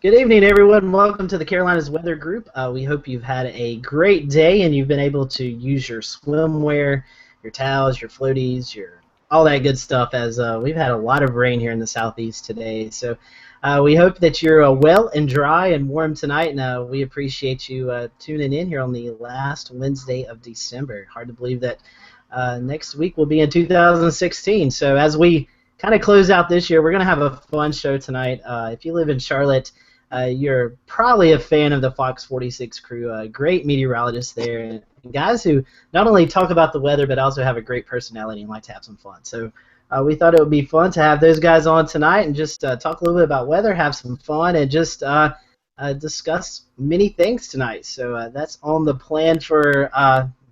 Good evening, everyone. Welcome to the Carolinas Weather Group. We hope you've had a great day and you've been able to use your swimwear, your towels, your floaties, your all that good stuff. As we've had a lot of rain here in the southeast today, so we hope that you're well and dry and warm tonight. And we appreciate you tuning in here on the last Wednesday of December. Hard to believe that next week will be in 2016. So as we kind of close out this year, we're going to have a fun show tonight. If you live in Charlotte, you're probably a fan of the Fox 46 crew. Great meteorologists there, and guys who not only talk about the weather but also have a great personality and like to have some fun. So we thought it would be fun to have those guys on tonight and just talk a little bit about weather, have some fun, and just discuss many things tonight. So that's on the plan for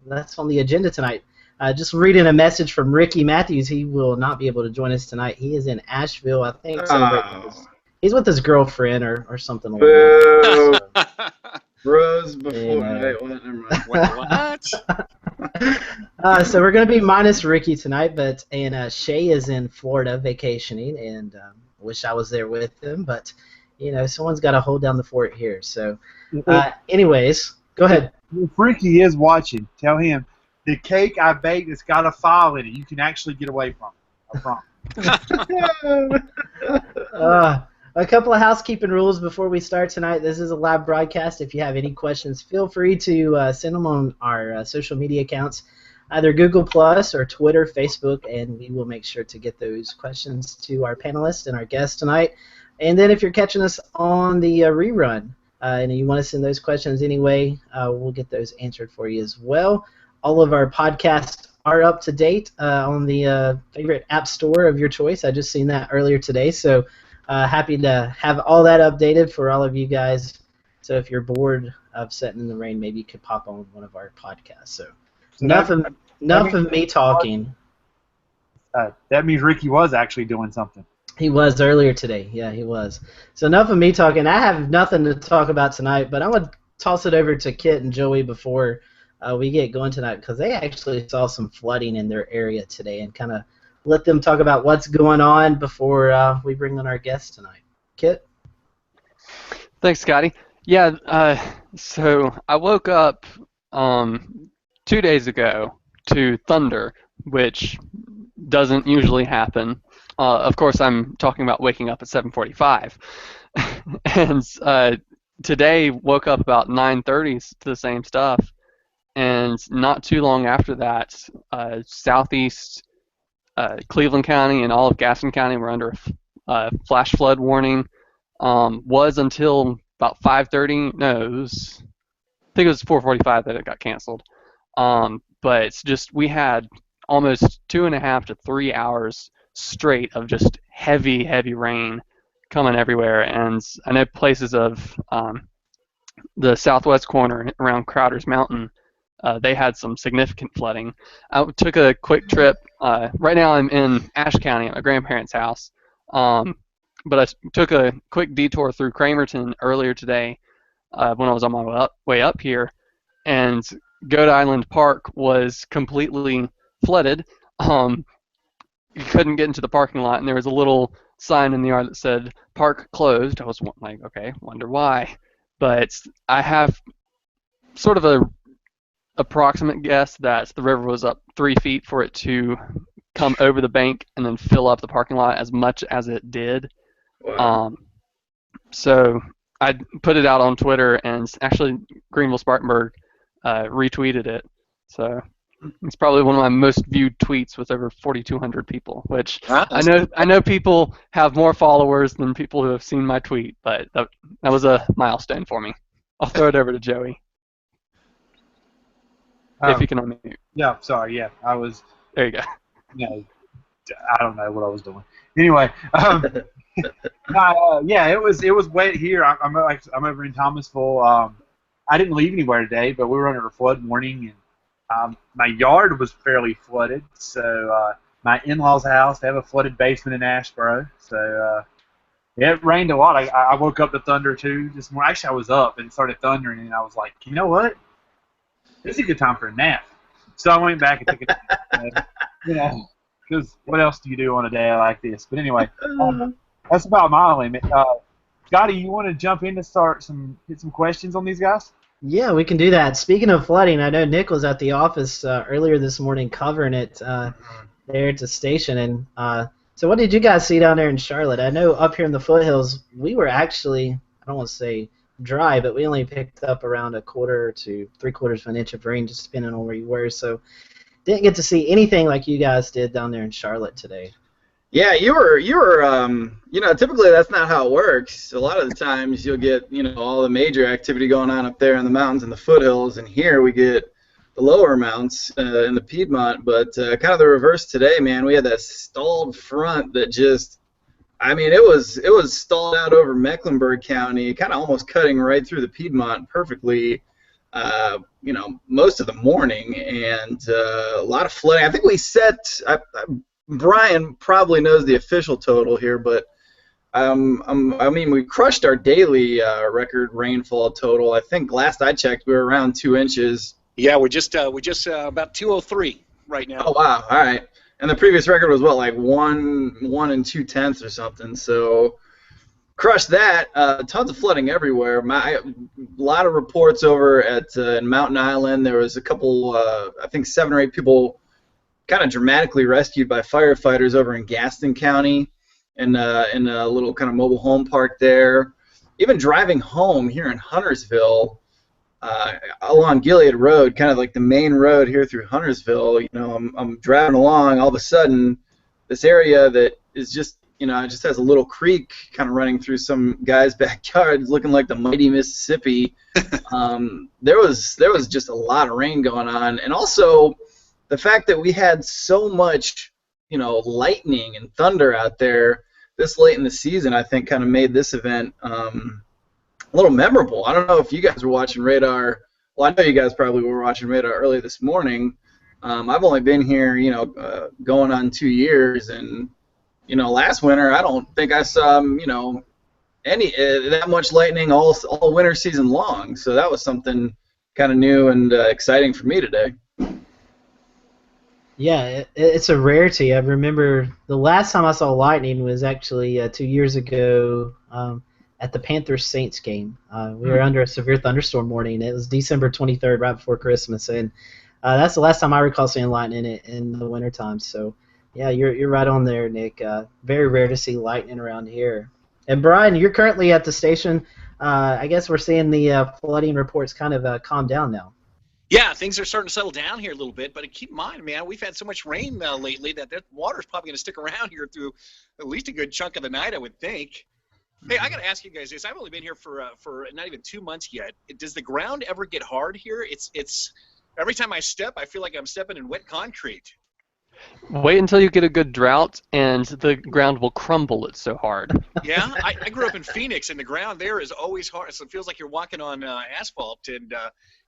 that's on the agenda tonight. Just reading a message from Ricky Matthews. He will not be able to join us tonight. He is in Asheville, I think, celebrating he's with his girlfriend or something along those lines. Rose before. Wait, what? So we're going to be minus Ricky tonight, and Shay is in Florida vacationing, and wish I was there with him, but someone's got to hold down the fort here. So, anyways, go ahead. If Ricky is watching, tell him the cake I baked has got a file in it. You can actually get away from it. I promise. A couple of housekeeping rules before we start tonight. This is a live broadcast. If you have any questions, feel free to send them on our social media accounts, either Google Plus or Twitter, Facebook, and we will make sure to get those questions to our panelists and our guests tonight. And then if you're catching us on the rerun and you want to send those questions anyway, we'll get those answered for you as well. All of our podcasts are up to date on the favorite app store of your choice. I just seen that earlier today, so happy to have all that updated for all of you guys. So if you're bored of sitting in the rain, maybe you could pop on one of our podcasts. So enough of me talking. That means Ricky was actually doing something. He was earlier today. Yeah, he was. So enough of me talking. I have nothing to talk about tonight, but I'm going to toss it over to Kit and Joey before we get going tonight, because they actually saw some flooding in their area today, and kind of let them talk about what's going on before we bring on our guests tonight. Kit? Thanks, Scotty. Yeah, so I woke up 2 days ago to thunder, which doesn't usually happen. Of course, I'm talking about waking up at 7:45. And today woke up about 9:30 to the same stuff. And not too long after that, southeast Cleveland County and all of Gaston County were under a flash flood warning. Was until about 5:30. No, I think it was 4:45 that it got canceled. But it's just, we had almost 2.5 to 3 hours straight of just heavy, heavy rain coming everywhere. And I know places of the southwest corner around Crowder's Mountain, they had some significant flooding. I took a quick trip. Right now I'm in Ashe County at my grandparents' house, but I took a quick detour through Cramerton earlier today when I was on my way up here, and Goat Island Park was completely flooded. You couldn't get into the parking lot, and there was a little sign in the yard that said "Park closed." I was like, okay, wonder why. But I have sort of a approximate guess that the river was up 3 feet for it to come over the bank and then fill up the parking lot as much as it did. Wow. So I put it out on Twitter, and actually Greenville Spartanburg retweeted it. So it's probably one of my most viewed tweets with over 4,200 people, which I know people have more followers than people who have seen my tweet, but that was a milestone for me. I'll throw it over to Joey. If you can unmute. Yeah, sorry. Yeah, I was. There you go. I don't know what I was doing. Anyway, yeah, it was wet here. I'm over in Thomasville. I didn't leave anywhere today, but we were under a flood warning, and my yard was fairly flooded. So my in-laws' house, they have a flooded basement in Asheboro. So yeah, it rained a lot. I woke up to thunder too this morning. Actually, I was up and it started thundering, and I was like, you know what? This is a good time for a nap. So I went back and took a nap. Because what else do you do on a day like this? But anyway, that's about my limit. Scotty, you want to jump in to get some questions on these guys? Yeah, we can do that. Speaking of flooding, I know Nick was at the office earlier this morning covering it there at the station. And so what did you guys see down there in Charlotte? I know up here in the foothills, we were actually, I don't want to say dry, but we only picked up around a quarter to three-quarters of an inch of rain, just depending on where you were. So didn't get to see anything like you guys did down there in Charlotte today. Yeah, you were, typically that's not how it works. A lot of the times you'll get, all the major activity going on up there in the mountains and the foothills, and here we get the lower mounts in the Piedmont, but kind of the reverse today, man. We had that stalled front that just, it was stalled out over Mecklenburg County, kind of almost cutting right through the Piedmont perfectly, most of the morning, and a lot of flooding. I think we set, Brian probably knows the official total here, but we crushed our daily record rainfall total. I think last I checked, we were around 2 inches. Yeah, we're just about 203 right now. Oh wow! All right, and the previous record was what, like 1 2/10 or something. So crushed that. Tons of flooding everywhere. A lot of reports over at in Mountain Island. There was a couple, I think 7 or 8 people kind of dramatically rescued by firefighters over in Gaston County, in a little kind of mobile home park there. Even driving home here in Huntersville, along Gilead Road, kind of like the main road here through Huntersville, I'm driving along, all of a sudden, this area that is just, it just has a little creek kind of running through some guy's backyard, looking like the mighty Mississippi. There was just a lot of rain going on, and also the fact that we had so much, lightning and thunder out there this late in the season, I think kind of made this event a little memorable. I don't know if you guys were watching radar. Well, I know you guys probably were watching radar early this morning. I've only been here, going on 2 years, and last winter I don't think I saw, any that much lightning all winter season long. So that was something kind of new and exciting for me today. Yeah, it's a rarity. I remember the last time I saw lightning was actually 2 years ago at the Panthers-Saints game. We were under a severe thunderstorm warning. It was December 23rd, right before Christmas, and that's the last time I recall seeing lightning in the wintertime. So, yeah, you're right on there, Nick. Very rare to see lightning around here. And, Brian, you're currently at the station. I guess we're seeing the flooding reports kind of calm down now. Yeah, things are starting to settle down here a little bit, but keep in mind, man, we've had so much rain lately that water's probably going to stick around here through at least a good chunk of the night, I would think. Hey, I got to ask you guys this. I've only been here for not even 2 months yet. Does the ground ever get hard here? It's every time I step, I feel like I'm stepping in wet concrete. Wait until you get a good drought, and the ground will crumble. It's so hard. Yeah, I grew up in Phoenix, and the ground there is always hard. So it feels like you're walking on asphalt, and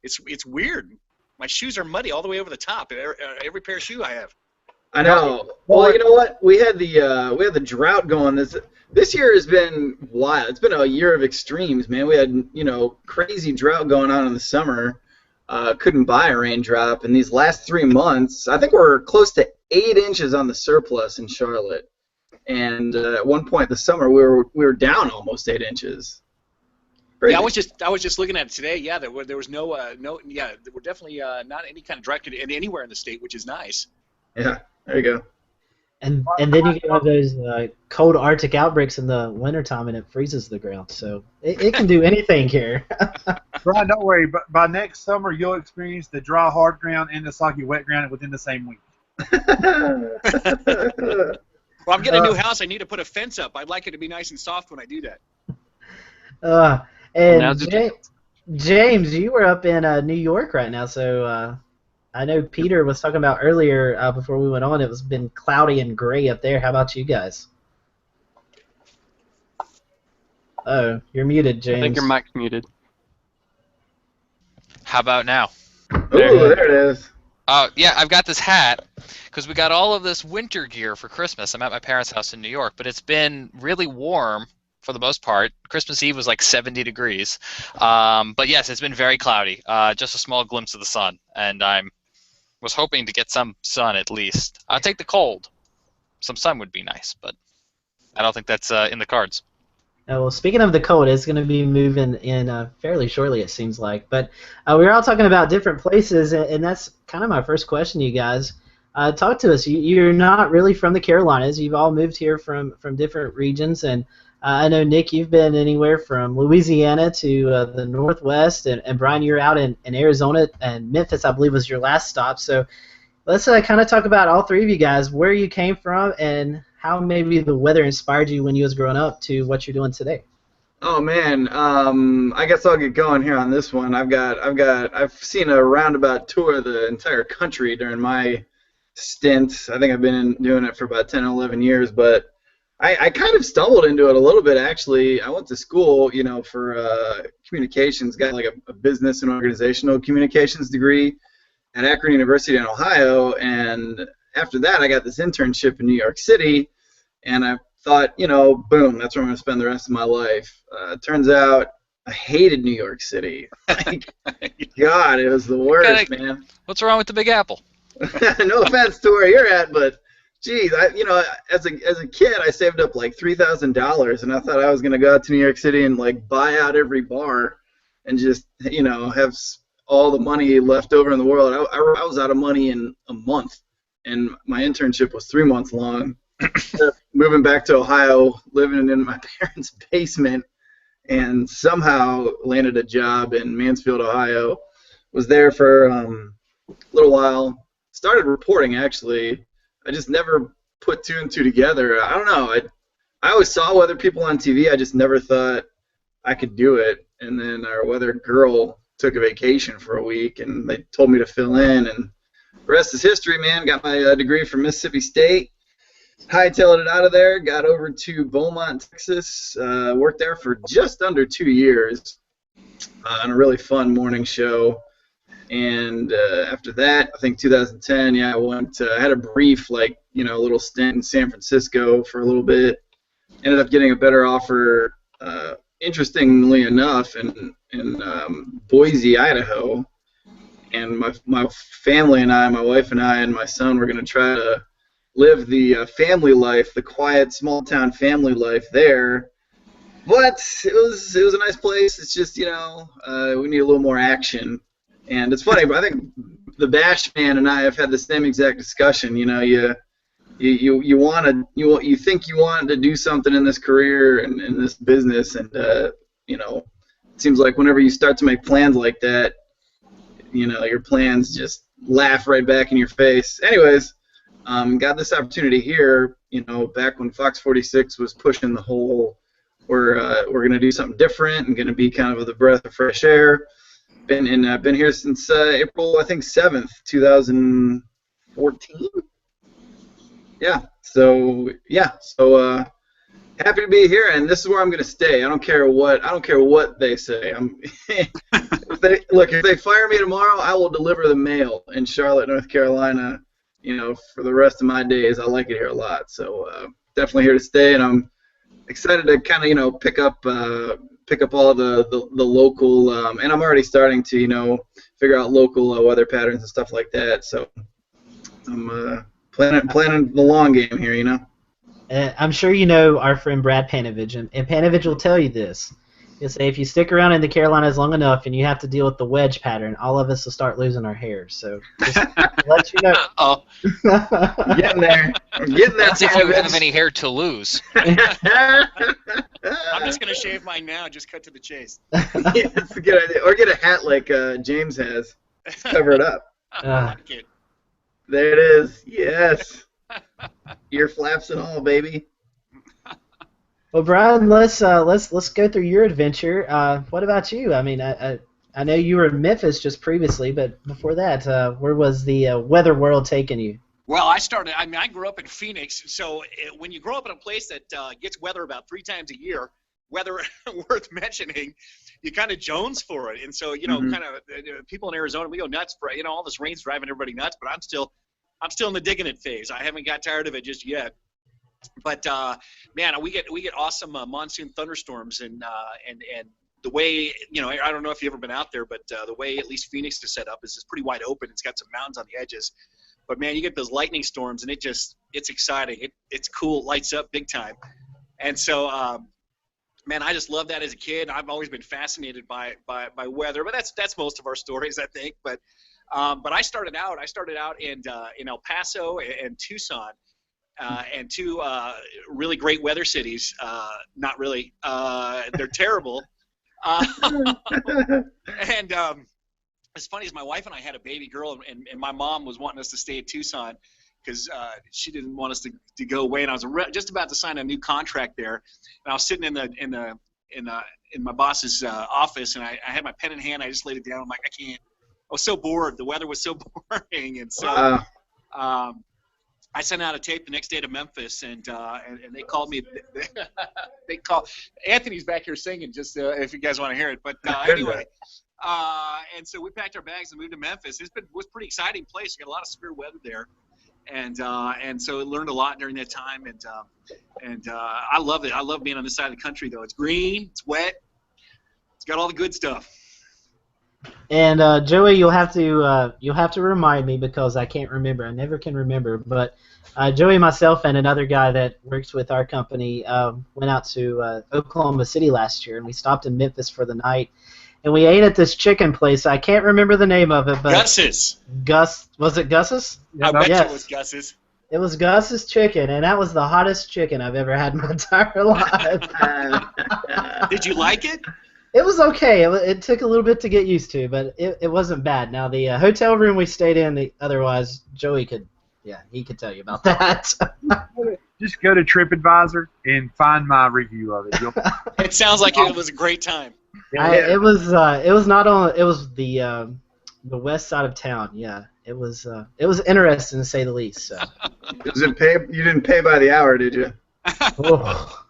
it's weird. My shoes are muddy all the way over the top. Every pair of shoe I have. I know. Well, you know what? We had the drought going. This year has been wild. It's been a year of extremes, man. We had crazy drought going on in the summer. Couldn't buy a raindrop. In these last 3 months, I think we're close to 8 inches on the surplus in Charlotte. And at one point this summer, we were down almost 8 inches. Crazy. Yeah, I was just looking at it today. Yeah, there was no yeah, there were definitely not any kind of drought anywhere in the state, which is nice. Yeah, there you go. And then you get one of those cold Arctic outbreaks in the wintertime, and it freezes the ground. So it can do anything here. Brian, don't worry. But by next summer, you'll experience the dry, hard ground and the soggy, wet ground within the same week. Well, I'm getting a new house. I need to put a fence up. I'd like it to be nice and soft when I do that. And James, you were up in New York right now, so I know Peter was talking about earlier before we went on. It was been cloudy and gray up there. How about you guys? Oh, you're muted, James. I think your mic's muted. How about now? Ooh, there it is. Yeah, I've got this hat because we got all of this winter gear for Christmas. I'm at my parents' house in New York, but it's been really warm for the most part. Christmas Eve was like 70 degrees. But yes, it's been very cloudy. Just a small glimpse of the sun, and was hoping to get some sun at least. I'll take the cold. Some sun would be nice, but I don't think that's in the cards. Well, speaking of the cold, it's going to be moving in fairly shortly, it seems like. But we were all talking about different places, and that's kind of my first question to you guys. Talk to us. You're not really from the Carolinas. You've all moved here from different regions, and I know, Nick, you've been anywhere from Louisiana to the Northwest, and Brian, you're out in Arizona, and Memphis, I believe, was your last stop. So let's kind of talk about all three of you guys, where you came from, and how maybe the weather inspired you when you was growing up to what you're doing today. Oh man, I guess I'll get going here on this one. I've seen a roundabout tour of the entire country during my stint. I think I've been doing it for about 10 or 11 years, but I kind of stumbled into it a little bit, actually. I went to school, for communications, got like a business and organizational communications degree at Akron University in Ohio, and after that I got this internship in New York City, and I thought, boom, that's where I'm going to spend the rest of my life. Turns out I hated New York City. Like, God, it was the worst, man. What's wrong with the Big Apple? No offense to where you're at, but geez, as a kid, I saved up like $3,000, and I thought I was going to go out to New York City and like buy out every bar and just, have all the money left over in the world. I was out of money in a month, and my internship was 3 months long. Moving back to Ohio, living in my parents' basement, and somehow landed a job in Mansfield, Ohio. Was there for a little while. Started reporting, actually. I just never put two and two together. I don't know. I always saw weather people on TV. I just never thought I could do it. And then our weather girl took a vacation for a week, and they told me to fill in. And the rest is history, man. Got my degree from Mississippi State. Hightailed it out of there, got over to Beaumont, Texas, worked there for just under 2 years on a really fun morning show. And after that, I think 2010, I had a brief, little stint in San Francisco for a little bit. Ended up getting a better offer, interestingly enough, in Boise, Idaho. And my family and I, my wife and I, and my son were going to try to live the family life, the quiet, small-town family life there. But it was a nice place. It's just, we need a little more action. And it's funny, but I think the Bash man and I have had the same exact discussion. You think you want to do something in this career and in this business, and it seems like whenever you start to make plans like that, your plans just laugh right back in your face. Anyways, got this opportunity here, back when Fox 46 was pushing the whole, we're going to do something different and going to be kind of the breath of fresh air. Been here since April, I think 7th, 2014. So happy to be here, and this is where I'm going to stay. I don't care what they say. If they fire me tomorrow, I will deliver the mail in Charlotte, North Carolina. For the rest of my days. I like it here a lot, so definitely here to stay, and I'm excited to kind of pick up all the local, and I'm already starting to figure out local weather patterns and stuff like that. So I'm planning the long game here. I'm sure you know our friend Brad Panovich, and Panovich will tell you this. He'll say if you stick around in the Carolinas long enough and you have to deal with the wedge pattern, all of us will start losing our hair. So just to let you know. Oh, getting there. I'm getting there. That's if you have any hair to lose. I'm just gonna shave mine now. Just cut to the chase. Yeah, that's a good idea. Or get a hat like James has. Just cover it up. There it is. Yes. Ear flaps and all, baby. Well, Brian, let's go through your adventure. What about you? I mean, I know you were in Memphis just previously, but before that, where was the weather world taking you? Well, I grew up in Phoenix, so when you grow up in a place that gets weather about 3 times a year, weather worth mentioning, you kind of jones for it. And so, kind of people in Arizona, we go nuts for, all this rain's driving everybody nuts, but I'm still in the digging it phase. I haven't got tired of it just yet. But man, we get awesome monsoon thunderstorms, and the way I don't know if you've ever been out there, but the way at least Phoenix is set up is pretty wide open. It's got some mountains on the edges, but man, you get those lightning storms, and it's exciting. It's cool, it lights up big time, and so man, I just loved that as a kid. I've always been fascinated by weather, but that's most of our stories, I think. But I started out in El Paso and Tucson, and two really great weather cities. Not really. They're terrible. And as funny as my wife and I had a baby girl, and my mom was wanting us to stay at Tucson because she didn't want us to go away, and I was just about to sign a new contract there, and I was sitting in my boss's office, and I had my pen in hand. I just laid it down. I'm like, I can't. I was so bored. The weather was so boring, and so I sent out a tape the next day to Memphis, and they called me. They called Anthony's back here singing, just if you guys want to hear it. But anyway. And so we packed our bags and moved to Memphis. It was a pretty exciting place. We got a lot of severe weather there, and so I learned a lot during that time. And I love it. I love being on this side of the country, though. It's green, it's wet, it's got all the good stuff. And Joey, you'll have to remind me because I can't remember. I never can remember. But Joey, myself, and another guy that works with our company went out to Oklahoma City last year, and we stopped in Memphis for the night. And we ate at this chicken place. I can't remember the name of it, but Gus's. Was it Gus's? I bet it was Gus's. It was Gus's chicken, and that was the hottest chicken I've ever had in my entire life. Did you like it? It was okay. It took a little bit to get used to, but it wasn't bad. Now, the hotel room we stayed in, otherwise, Joey could tell you about that. Just go to TripAdvisor and find my review of it. It sounds like it was a great time. It was the west side of town. Yeah, it was interesting to say the least. So. You didn't pay by the hour, did you? Oh,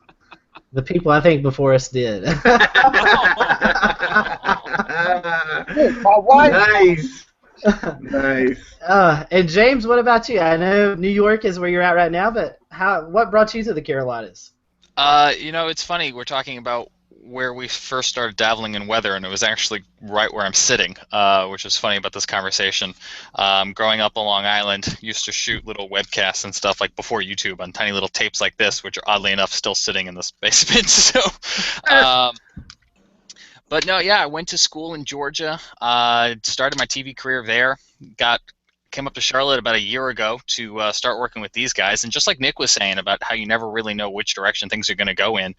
the people I think before us did. Nice. Nice. And James, what about you? I know New York is where you're at right now, but what brought you to the Carolinas? It's funny. We're talking about where we first started dabbling in weather, and it was actually right where I'm sitting, which is funny about this conversation. Growing up on Long Island, used to shoot little webcasts and stuff like before YouTube on tiny little tapes like this, which are oddly enough still sitting in this basement. So, but no, yeah, I went to school in Georgia, started my TV career there, came up to Charlotte about a year ago to start working with these guys. And just like Nick was saying about how you never really know which direction things are going to go in,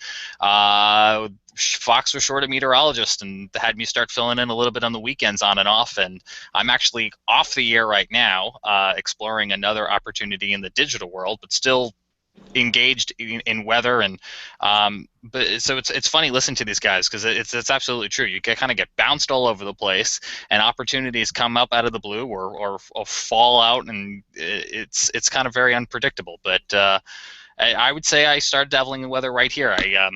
Fox was short a meteorologist and had me start filling in a little bit on the weekends on and off. And I'm actually off the air right now, exploring another opportunity in the digital world, but still engaged in weather. And but so it's funny listening to these guys because it's absolutely true. You kind of get bounced all over the place, and opportunities come up out of the blue or fall out, and it's kind of very unpredictable. But I would say I started dabbling in weather right here. I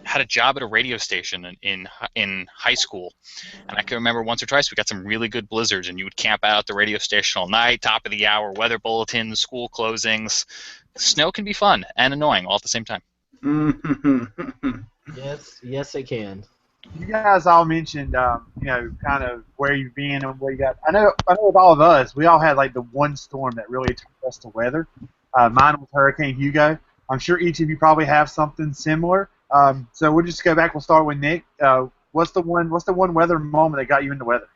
had a job at a radio station in high school, and I can remember once or twice we got some really good blizzards, and you would camp out at the radio station all night, top of the hour weather bulletins, school closings. Snow can be fun and annoying all at the same time. Yes, it can. You guys all mentioned, kind of where you've been and where you got. I know with all of us, we all had like the one storm that really turned us to weather. Mine was Hurricane Hugo. I'm sure each of you probably have something similar. So we'll just go back. We'll start with Nick. What's the one weather moment that got you into weather?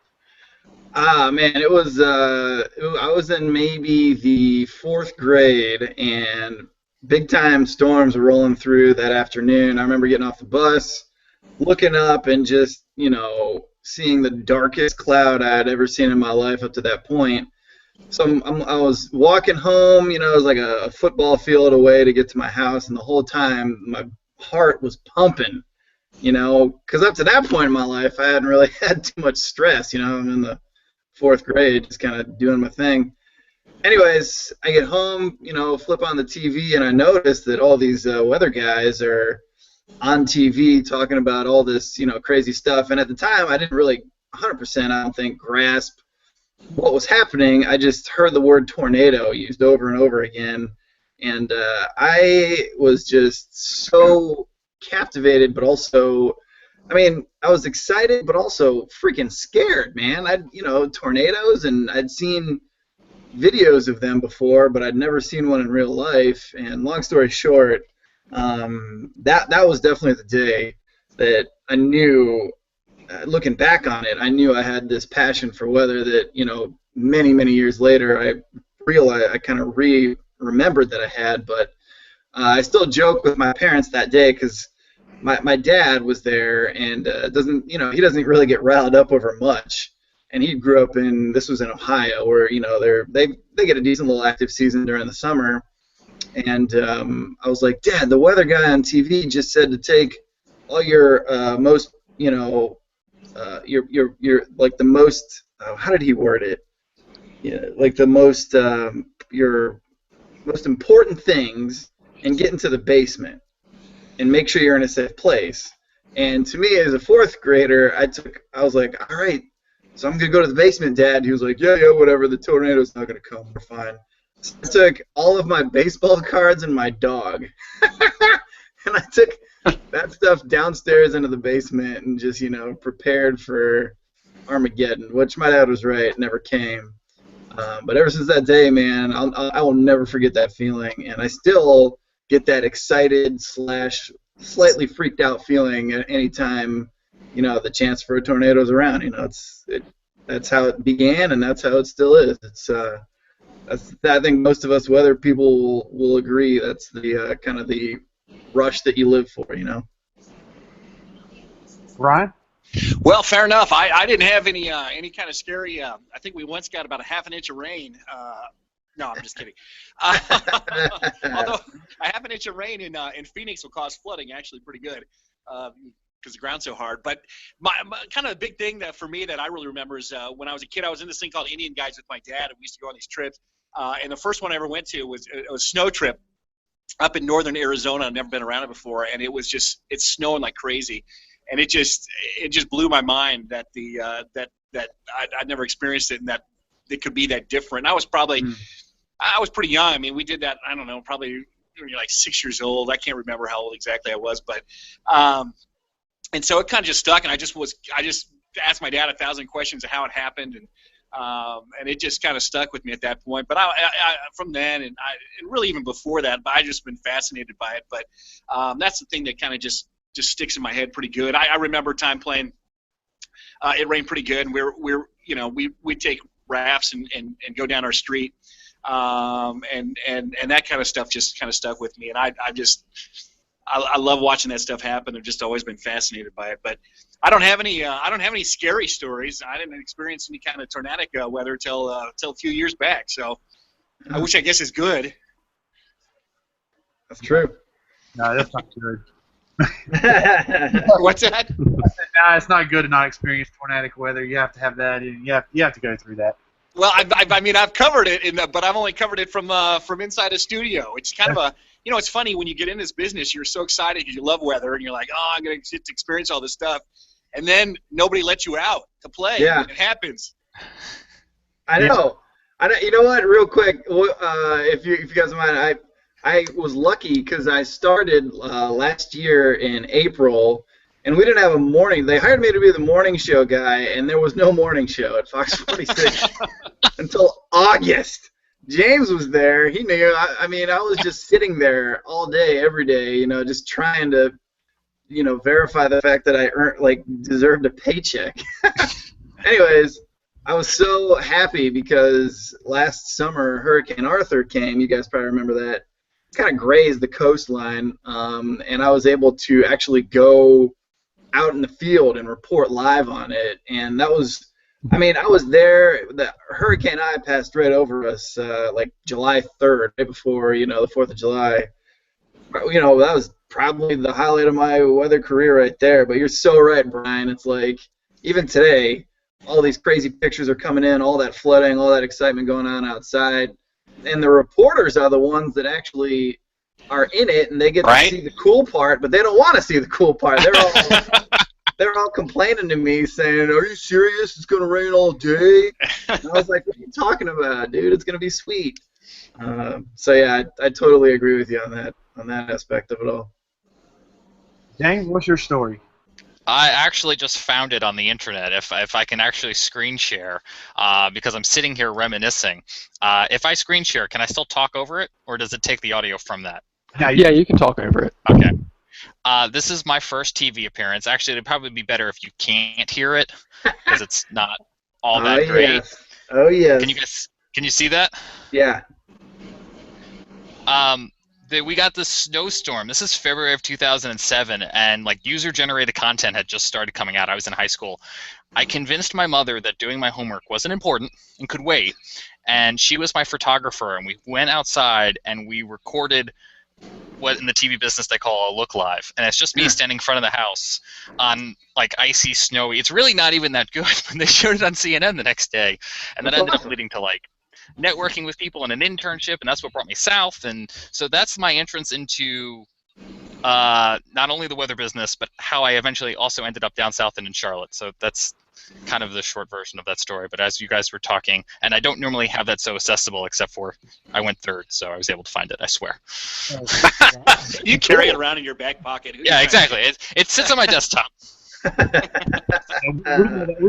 Man, it was I was in maybe the 4th grade, and big time storms were rolling through that afternoon. I remember getting off the bus, looking up, and just seeing the darkest cloud I had ever seen in my life up to that point. So I was walking home, it was like a football field away to get to my house, and the whole time my heart was pumping, because up to that point in my life I hadn't really had too much stress. I'm in the 4th grade, just kind of doing my thing. Anyways, I get home, flip on the TV, and I notice that all these weather guys are on TV talking about all this, crazy stuff. And at the time, I didn't really 100%, I don't think, grasp what was happening. I just heard the word tornado used over and over again. And I was just so captivated, but also, I was excited, but also freaking scared, man. Tornadoes, and I'd seen videos of them before, but I'd never seen one in real life. And long story short, that was definitely the day that I knew. Looking back on it, I knew I had this passion for weather that, many, many years later, I kind of remembered that I had. But I still joke with my parents that day because my dad was there and he doesn't really get riled up over much. And he grew up this was in Ohio, where they get a decent little active season during the summer. And I was like, Dad, the weather guy on TV just said to take all your most, your like the most. How did he word it? Yeah, like the most your most important things, and get into the basement and make sure you're in a safe place. And to me, as a fourth grader, I was like, all right, so I'm gonna go to the basement, Dad. He was like, yeah, whatever. The tornado's not gonna come. We're fine. So I took all of my baseball cards and my dog, and I took that stuff downstairs into the basement and just, prepared for Armageddon, which my dad was right, never came. But ever since that day, man, I will never forget that feeling, and I still get that excited / slightly freaked out feeling at any time, the chance for a tornado is around. That's how it began, and that's how it still is. I think most of us weather people will agree. That's the kind of the rush that you live for, Ryan? Well, fair enough. I didn't have any kind of scary. I think we once got about a half an inch of rain. No, I'm just kidding. Although a half an inch of rain in Phoenix will cause flooding, actually pretty good, because the ground's so hard. But my kind of big thing that for me that I really remember is when I was a kid, I was in this thing called Indian Guides with my dad, and we used to go on these trips. And the first one I ever went to was a snow trip up in northern Arizona. I've never been around it before, and it's snowing like crazy, and it just blew my mind that I'd never experienced it, and that it could be that different. I was pretty young. I mean, we did that, I don't know, probably like 6 years old. I can't remember how old exactly I was, but and so it kind of just stuck, and I just asked my dad 1,000 questions of how it happened, and it just kind of stuck with me at that point. But I from then and really even before that, I just been fascinated by it. But that's the thing that kind of just sticks in my head pretty good. I remember a time playing. It rained pretty good, and we'd take rafts and go down our street, and that kind of stuff just kind of stuck with me. And I love watching that stuff happen. I've just always been fascinated by it. But I don't have any scary stories. I didn't experience any kind of tornadic weather till a few years back. So I wish I guess it's good. That's true. No, that's not good. What's that? No, it's not good to not experience tornadic weather. You have to have that, and you have to go through that. Well, I mean, I've covered it, but I've only covered it from inside a studio. It's kind of a, it's funny when you get in this business, you're so excited because you love weather, and you're like, oh, I'm going to get to experience all this stuff, and then nobody lets you out to play. Yeah. It happens. I know. You know what? Real quick, if you guys mind, I was lucky because I started last year in April, and we didn't have a morning. They hired me to be the morning show guy, and there was no morning show at Fox 46 until August. James was there. He knew. I mean, I was just sitting there all day, every day, just trying to, verify the fact that I deserved a paycheck. Anyways, I was so happy because last summer Hurricane Arthur came. You guys probably remember that. Kind of grazed the coastline, and I was able to actually go out in the field and report live on it. And that was, I was there. The Hurricane I passed right over us like July 3rd, right before, the 4th of July. That was probably the highlight of my weather career right there. But you're so right, Brian. It's like, even today, all these crazy pictures are coming in, all that flooding, all that excitement going on outside. And the reporters are the ones that actually are in it, and they get to see the cool part, but they don't want to see the cool part. They're all complaining to me, saying, "Are you serious? It's going to rain all day?" And I was like, "What are you talking about, dude? It's going to be sweet." So yeah, I totally agree with you on that aspect of it all. James, what's your story? I actually just found it on the internet. If I can actually screen share, because I'm sitting here reminiscing. If I screen share, can I still talk over it, or does it take the audio from that? Yeah, you can talk over it. Okay. This is my first TV appearance. Actually, it'd probably be better if you can't hear it because it's not all that great. Yes. Oh yes. Can you see that? Yeah. We got this snowstorm. This is February of 2007, and like user-generated content had just started coming out. I was in high school. I convinced my mother that doing my homework wasn't important and could wait, and she was my photographer, and we went outside and we recorded what in the TV business they call a look live, and it's just me standing in front of the house on like icy, snowy. It's really not even that good, but they showed it on CNN the next day, and that ended up leading to like networking with people and an internship, and that's what brought me south. And so that's my entrance into not only the weather business, but how I eventually also ended up down south and in Charlotte. So that's kind of the short version of that story. But as you guys were talking, and I don't normally have that so accessible, except for I went third, so I was able to find it, I swear. You carry it around in your back pocket. Yeah, exactly. It sits on my desktop. We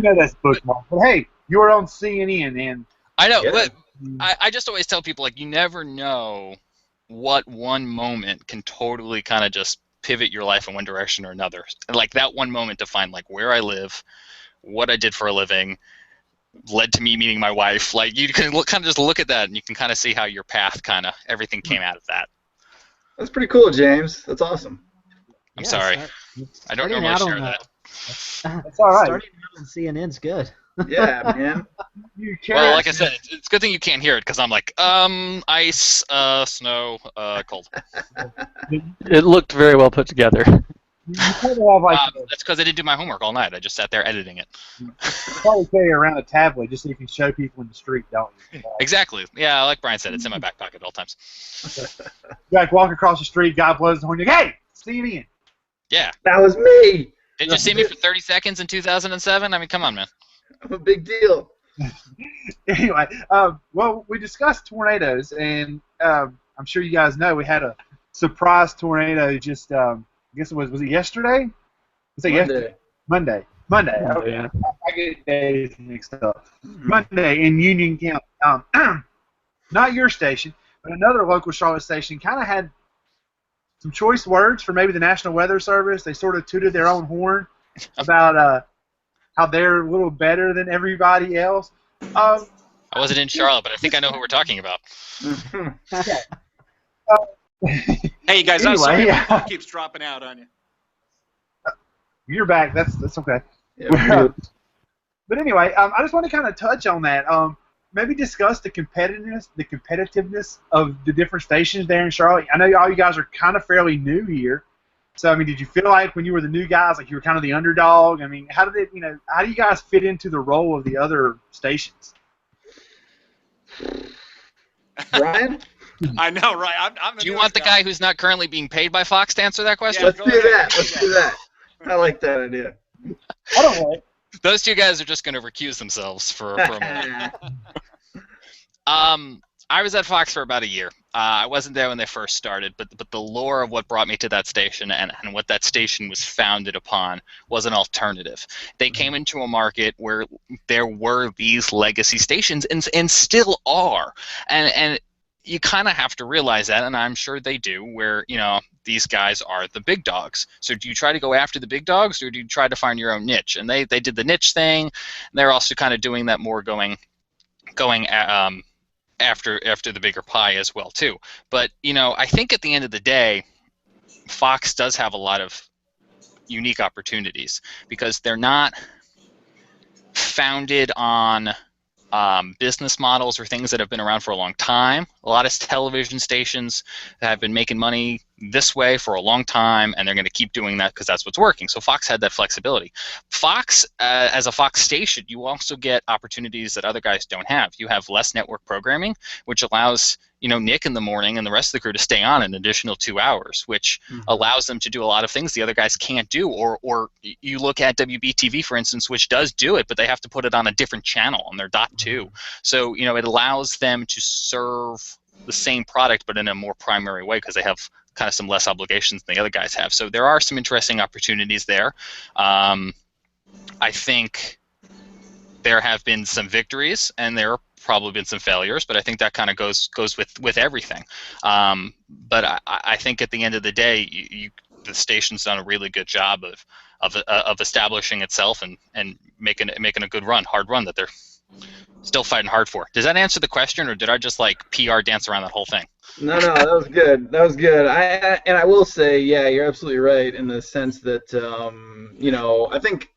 know that's bookmark. But hey, you were on CNN, and I know, Yeah. but I just always tell people, like, you never know what one moment can totally kind of just pivot your life in one direction or another. And like that one moment defined like where I live, what I did for a living, led to me meeting my wife. Like you can kind of just look at that and you can kind of see how your path kind of everything came out of that. That's pretty cool, James. That's awesome. I'm sorry. I don't normally share that. that's all right. Starting out on CNN's good. Yeah, man. You Well, like I said, it's a good thing you can't hear it because I'm like, ice, snow, cold. It looked very well put together. you probably have like That's because I didn't do my homework all night. I just sat there editing it. you probably carry around a tablet just so you can show people in the street, don't you? Exactly. Yeah, like Brian said, it's in my back pocket at all times. You like walk across the street, guy blows the horn, you go, hey, CNN. Yeah. That was me. Did you see me for 30 seconds in 2007? I mean, come on, man. I'm a big deal. Anyway, well, we discussed tornadoes, and I'm sure you guys know we had a surprise tornado just, I guess was it yesterday? Was it yesterday? Monday. Okay. Yeah. I get days mixed up. Monday in Union County. Not your station, but another local Charlotte station kind of had some choice words for maybe the National Weather Service. They sort of tooted their own horn about how they're a little better than everybody else. I wasn't in Charlotte, but I think I know who we're talking about. Hey guys, I'm Anyway, sorry. yeah. My phone keeps dropping out on you. You're back. That's okay. Yeah, But anyway, I just want to kind of touch on that. Maybe discuss the competitiveness of the different stations there in Charlotte. I know all you guys are kind of fairly new here. So, I mean, did you feel like when you were the new guys, like you were kind of the underdog? I mean, how do you guys fit into the role of the other stations? Brian? I know, right? I'm Do you want the guy who's not currently being paid by Fox to answer that question? Yeah. Let's do that. Let's do that. I like that idea. I don't know. Those two guys are just going to recuse themselves for a moment. I was at Fox for about a year. I wasn't there when they first started, but the lore of what brought me to that station and what that station was founded upon was an alternative. They came into a market where there were these legacy stations and still are. And you kind of have to realize that, and I'm sure they do, where, these guys are the big dogs. So do you try to go after the big dogs, or do you try to find your own niche? And they did the niche thing. They're also kind of doing that more going after the bigger pie as well too. But I think at the end of the day, Fox does have a lot of unique opportunities because they're not founded on business models or things that have been around for a long time. A lot of television stations have been making money this way for a long time, and they're going to keep doing that because that's what's working. So Fox had that flexibility. Fox, as a Fox station, you also get opportunities that other guys don't have. You have less network programming, which allows Nick in the morning and the rest of the crew to stay on an additional 2 hours, which allows them to do a lot of things the other guys can't do. Or you look at WBTV, for instance, which does do it, but they have to put it on a different channel on their .2. So it allows them to serve the same product, but in a more primary way because they have kind of some less obligations than the other guys have. So there are some interesting opportunities there. I think there have been some victories, and there are probably been some failures, but I think that kind of goes with everything. But I think at the end of the day, the station's done a really good job of establishing itself and making a good run, hard run that they're still fighting hard for. Does that answer the question, or did I just like PR dance around that whole thing? No, that was good. That was good. I will say, yeah, you're absolutely right in the sense that I think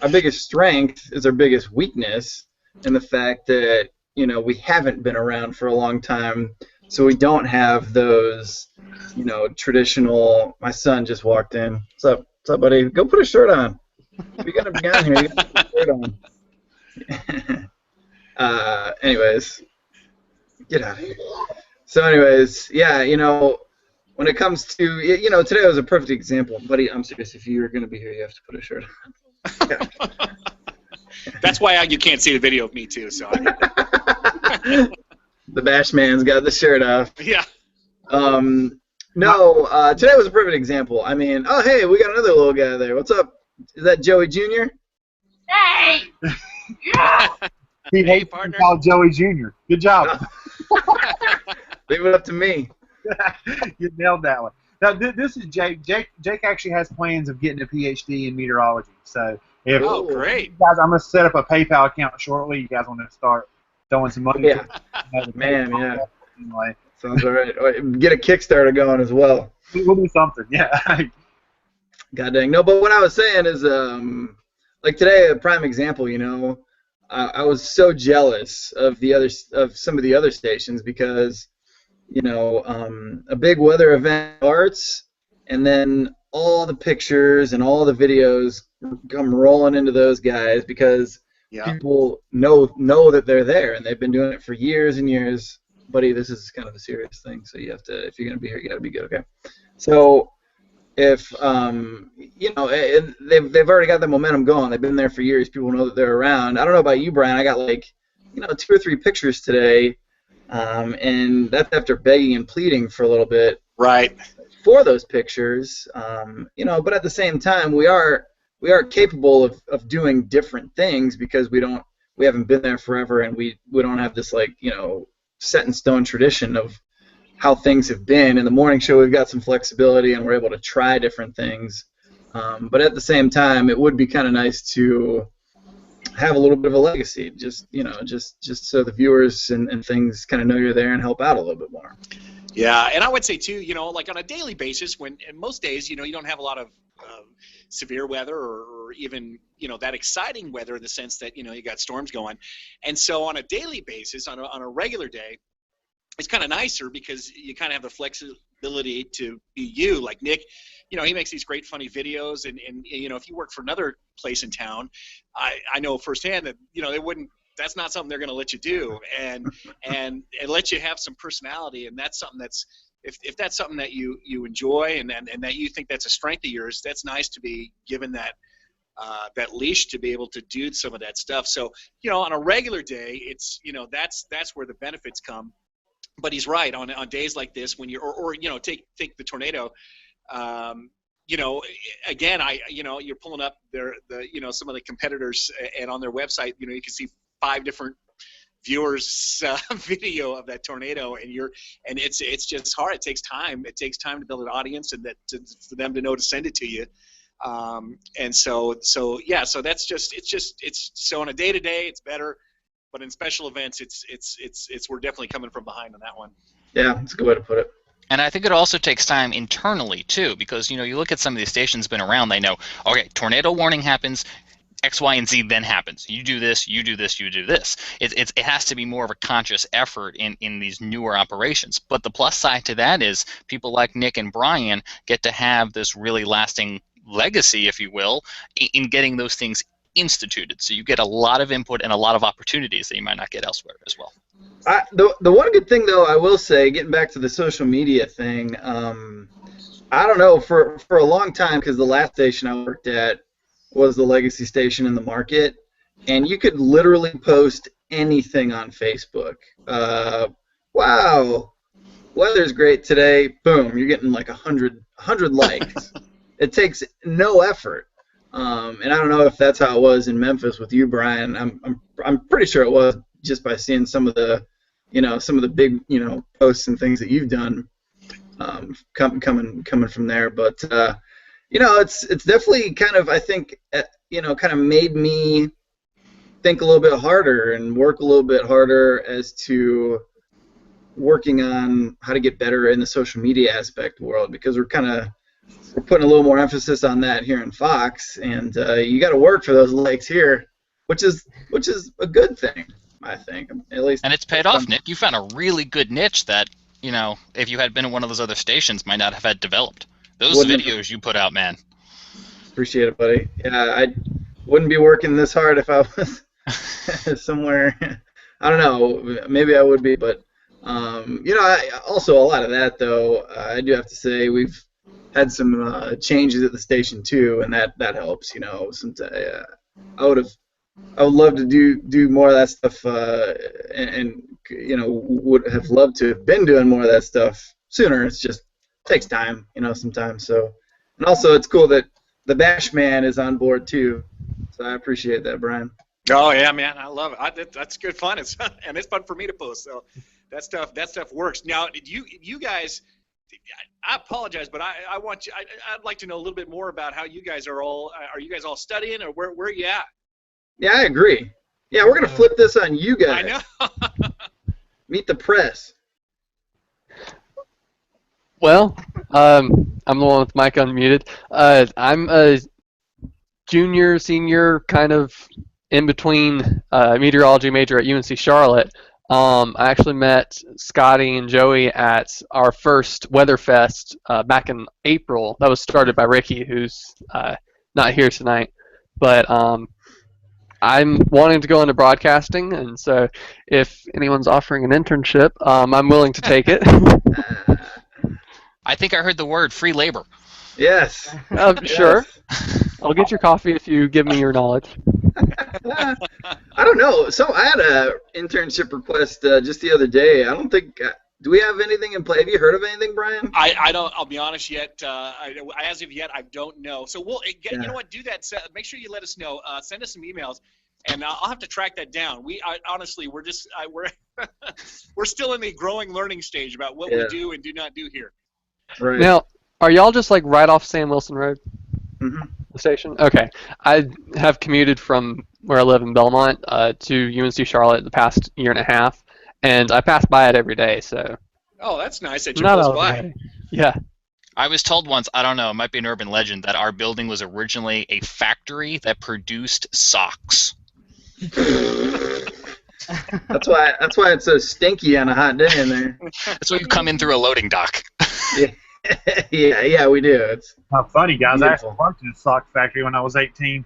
our biggest strength is our biggest weakness in the fact that we haven't been around for a long time, so we don't have those traditional. My son just walked in. What's up, buddy? Go put a shirt on. If you're gonna be on here, you gotta put a shirt on. Anyways, get out of here. So anyways, yeah, when it comes to, today was a perfect example. Buddy, I'm serious. If you're going to be here, you have to put a shirt on. That's why you can't see the video of me, too. So The Bash man's got the shirt off. Yeah. No, today was a perfect example. I mean, oh, hey, we got another little guy there. What's up? Is that Joey Jr.? Hey! Yeah! He hates partner. called Joey Jr. Good job. Leave it up to me. You nailed that one. Now, this is Jake. Jake actually has plans of getting a PhD in meteorology. So, if Great. you guys, I'm going to set up a PayPal account shortly. You guys want to start throwing some money? Yeah. Man, yeah. Anyway, Sounds all right. Get a Kickstarter going as well. we'll do something. Yeah. God dang. No, but what I was saying is, like today, a prime example, I was so jealous of some of the other stations because, a big weather event starts, and then all the pictures and all the videos come rolling into those guys because people know that they're there and they've been doing it for years and years. Buddy, this is kind of a serious thing, so you have to, if you're gonna be here, you gotta be good, okay? So if they've already got the momentum going. They've been there for years. People know that they're around. I don't know about you, Brian. I got 2 or 3 pictures today, and that's after begging and pleading for a little bit. Right. For those pictures, but at the same time, we are capable of doing different things because we haven't been there forever, and we don't have this set in stone tradition of how things have been. In the morning show, we've got some flexibility and we're able to try different things. But at the same time, it would be kind of nice to have a little bit of a legacy, just so the viewers and things kind of know you're there and help out a little bit more. Yeah, and I would say too, like on a daily basis, when in most days, you don't have a lot of severe weather or even that exciting weather in the sense that you got storms going, and so on a daily basis, on a regular day, it's kind of nicer because you kind of have the flexibility to be you. Like Nick, he makes these great funny videos, and if you work for another place in town, I know firsthand that they wouldn't. That's not something they're going to let you do, and let you have some personality, and that's something that's if that's something that you enjoy and that you think that's a strength of yours, that's nice to be given that leash to be able to do some of that stuff. So on a regular day, it's that's where the benefits come. But he's right on days like this when take the tornado. Again, you're pulling up some of the competitors, and on their website, you can see 5 different viewers video of that tornado, and it's just hard. It takes time. It takes time to build an audience and for them to know to send it to you. And so that's so on a day to day it's better, but in special events it's we're definitely coming from behind on that one. Yeah, that's a good way to put it. And I think it also takes time internally too, because you look at some of these stations been around, they know, okay, tornado warning happens, X, Y, and Z then happens. You do this, you do this, you do this. It has to be more of a conscious effort in these newer operations. But the plus side to that is people like Nick and Brian get to have this really lasting legacy, if you will, in getting those things instituted. So you get a lot of input and a lot of opportunities that you might not get elsewhere as well. The one good thing, though, I will say, getting back to the social media thing, I don't know, for a long time, because the last station I worked at was the legacy station in the market, and you could literally post anything on Facebook. Wow, weather's great today. Boom, you're getting like 100 likes. It takes no effort. And I don't know if that's how it was in Memphis with you, Brian. I'm pretty sure it was just by seeing some of the big posts and things that you've done coming from there. But it's definitely kind of, I think, kind of made me think a little bit harder and work a little bit harder as to working on how to get better in the social media aspect world, because we're putting a little more emphasis on that here in Fox, and you got to work for those likes here, which is a good thing, I think, at least. And it's paid off, Nick. You found a really good niche that, if you had been at one of those other stations, might not have had developed. Those videos you put out, man. Appreciate it, buddy. Yeah, I wouldn't be working this hard if I was somewhere. I don't know. Maybe I would be, but also a lot of that, though, I do have to say we've had some changes at the station too, and that helps. I would love to do more of that stuff, and would have loved to have been doing more of that stuff sooner. It's just takes time, sometimes. So, and also it's cool that the Basham is on board too. So I appreciate that, Brian. Oh yeah, man, I love it. That's good fun. It's fun for me to post. So that stuff works. Now, you guys, I apologize, but I'd like to know a little bit more about how you guys are you guys all studying, or where are you at? Yeah, I agree. Yeah, we're gonna flip this on you guys. I know. Meet the press. Well, I'm the one with mic unmuted. I'm a junior, senior, kind of in between meteorology major at UNC Charlotte. I actually met Scotty and Joey at our first Weatherfest back in April. That was started by Ricky, who's not here tonight. But I'm wanting to go into broadcasting, and so if anyone's offering an internship, I'm willing to take it. I think I heard the word free labor. Yes. Sure. I'll get your coffee if you give me your knowledge. I don't know. So I had a internship request just the other day. I don't think. Do we have anything in play? Have you heard of anything, Brian? I don't. I'll be honest yet. As of yet, I don't know. So you know what? Do that. Make sure you let us know. Send us some emails, and I'll have to track that down. Honestly, we're we're still in the growing learning stage about what we do and do not do here. Right. Now, are y'all just like right off Sam Wilson Road? Mm-hmm. The station? Okay. I have commuted from where I live in Belmont to UNC Charlotte the past year and a half, and I pass by it every day. So. Oh, that's nice that you're close by. Yeah. I was told once, I don't know, it might be an urban legend, that our building was originally a factory that produced socks. That's why it's so stinky on a hot day in there. That's why you come in through a loading dock. Yeah, we do. It's not funny, guys. Beautiful. I actually worked in a sock factory when I was 18.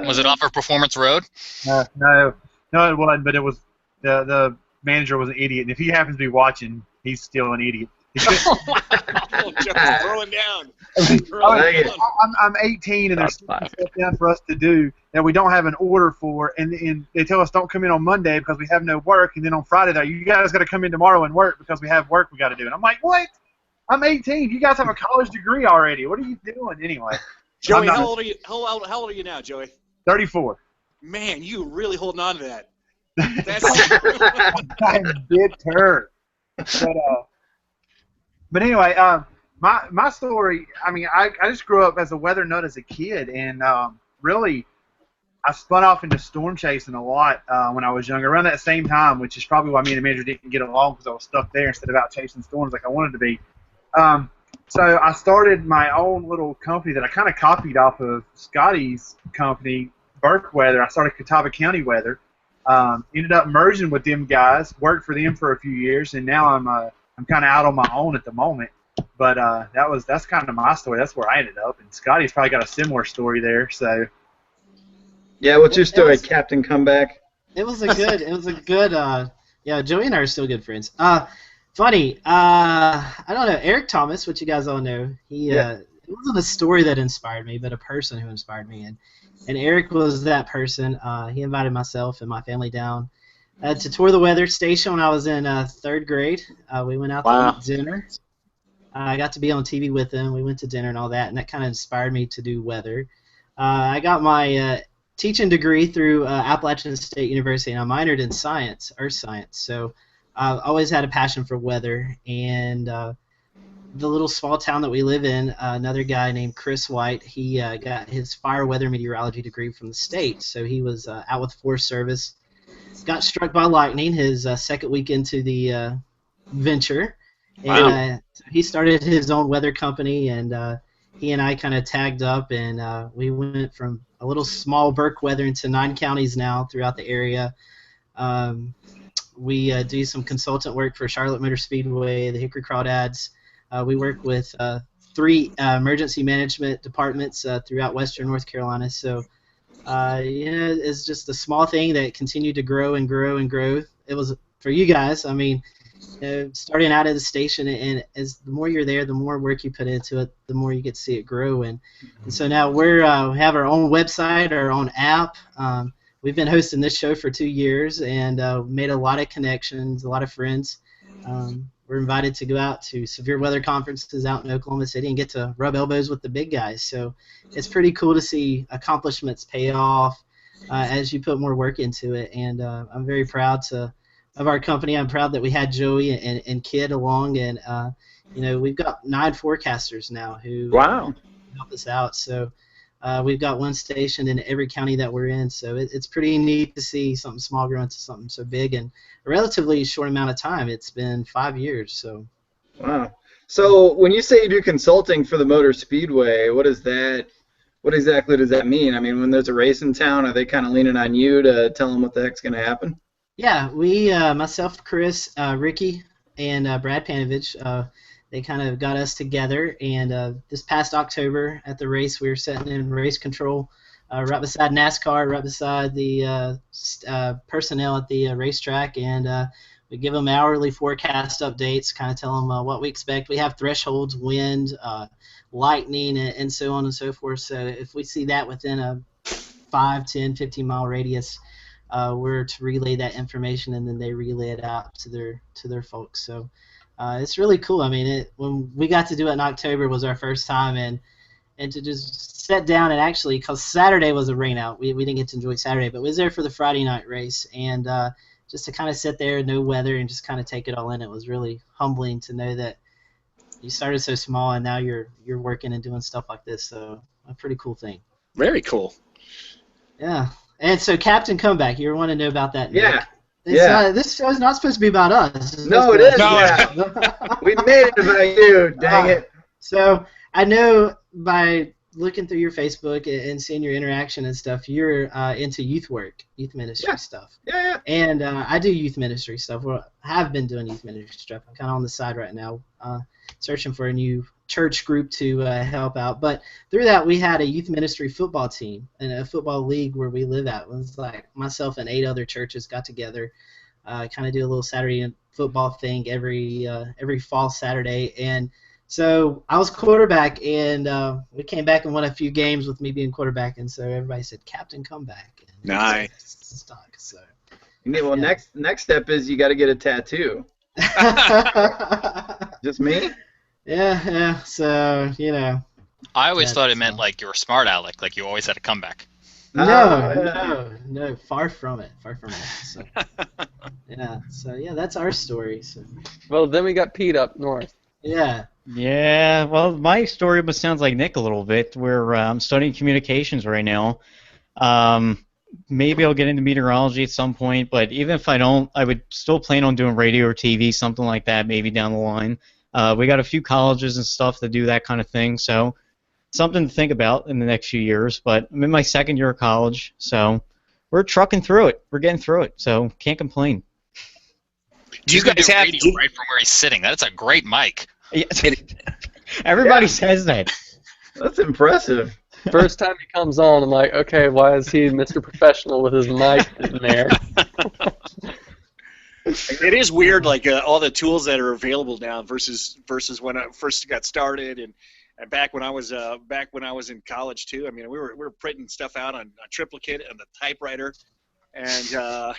Was it off of Performance Road? No, it wasn't. But it was the manager was an idiot, and if he happens to be watching, he's still an idiot. Oh, Joe's throwing down. I'm 18, and there's stuff down for us to do that we don't have an order for, and they tell us don't come in on Monday because we have no work, and then on Friday, you guys got to come in tomorrow and work because we have work we got to do. And I'm like, what? I'm 18. You guys have a college degree already. What are you doing anyway? Joey, how old are you? How old are you now, Joey? 34. Man, you really holding on to that. I'm bitter. But anyway, my story, I mean, I just grew up as a weather nut as a kid, and really, I spun off into storm chasing a lot when I was younger, around that same time, which is probably why me and the manager didn't get along, because I was stuck there instead of out chasing storms like I wanted to be. So I started my own little company that I kind of copied off of Scotty's company, Burke Weather. I started Catawba County Weather. Ended up merging with them guys, worked for them for a few years, and now I'm kind of out on my own at the moment. But that's kind of my story. That's where I ended up, and Scotty's probably got a similar story there. So. Yeah, what's your story, Captain Comeback? It was a good. Yeah, Joey and I are still good friends. Funny. I don't know, Eric Thomas, which you guys all know. It wasn't a story that inspired me, but a person who inspired me. And Eric was that person. He invited myself and my family down to tour the weather station when I was in 3rd grade. We went out to eat dinner. I got to be on TV with him. We went to dinner and all that, and that kind of inspired me to do weather. I got my teaching degree through Appalachian State University, and I minored in science, earth science. So I've always had a passion for weather, and the little small town that we live in, another guy named Chris White, he got his fire weather meteorology degree from the state. So he was out with Forest Service, got struck by lightning his second week into the venture, and so he started his own weather company, and he and I kind of tagged up, and we went from a little small Burke weather into 9 counties now throughout the area. We do some consultant work for Charlotte Motor Speedway, the Hickory Crawdads. We work with 3 emergency management departments throughout western North Carolina. So, it's just a small thing that continued to grow and grow and grow. It was for you guys. I mean, starting out at the station, and as the more you're there, the more work you put into it, the more you get to see it grow. And so now we have our own website, our own app. We've been hosting this show for 2 years, and made a lot of connections, a lot of friends. We're invited to go out to severe weather conferences out in Oklahoma City and get to rub elbows with the big guys. So it's pretty cool to see accomplishments pay off as you put more work into it. And I'm very proud of our company. I'm proud that we had Joey and Kid along, and we've got 9 forecasters now who help us out. So we've got one station in every county that we're in. So it's pretty neat to see something small grow into something so big in a relatively short amount of time. It's been 5 years. So. Wow. So when you say you do consulting for the Motor Speedway, what exactly does that mean? I mean, when there's a race in town, are they kind of leaning on you to tell them what the heck's going to happen? Yeah, we, myself, Chris, Ricky, and Brad Panovich, they kind of got us together, and this past October at the race, we were sitting in race control right beside NASCAR, right beside the personnel at the racetrack, and we give them hourly forecast updates, kind of tell them what we expect. We have thresholds, wind, lightning, and so on and so forth. So if we see that within a 5, 10, 15-mile radius, we're to relay that information, and then they relay it out to their folks. So it's really cool. I mean, when we got to do it in October was our first time, and to just sit down and actually, because Saturday was a rain out, we didn't get to enjoy Saturday, but we was there for the Friday night race, and just to kind of sit there, no weather, and just kind of take it all in. It was really humbling to know that you started so small, and now you're working and doing stuff like this. So a pretty cool thing. Very cool. Yeah. And so Captain Comeback, you want to know about that, Nick? Yeah. This show's not supposed to be about us. No, it is. Yeah. We made it about you, dang it. So I know by looking through your Facebook and seeing your interaction and stuff, you're into youth work, youth ministry stuff. Yeah. And I do youth ministry stuff. Well, I have been doing youth ministry stuff. I'm kind of on the side right now, searching for a new church group to help out. But through that, we had a youth ministry football team and a football league where we live at. It was like myself and 8 other churches got together, kind of do a little Saturday football thing every fall Saturday. And so I was quarterback, and we came back and won a few games with me being quarterback. And so everybody said, "Captain, come back." And nice. Stuck, so. Well, next step is you got to get a tattoo. Just me? Yeah. So I always thought it meant like you were a smart aleck, like you always had a comeback. No. Far from it. So, that's our story. So. Well, then we got Pete up north. Yeah. Yeah, well, my story almost sounds like Nick a little bit, where I'm studying communications right now. Maybe I'll get into meteorology at some point, but even if I don't, I would still plan on doing radio or TV, something like that, maybe down the line. We got a few colleges and stuff that do that kind of thing, so something to think about in the next few years. But I'm in my second year of college, so we're trucking through it. We're getting through it, so can't complain. Do you guys have radio right from where he's sitting? That's a great mic. Yeah. Everybody says that. That's impressive. First time he comes on, I'm like, okay, why is he Mr. Professional with his mic in there? It is weird, like all the tools that are available now versus when I first got started, and back when I was in college too. I mean, we were printing stuff out on a triplicate and the typewriter, and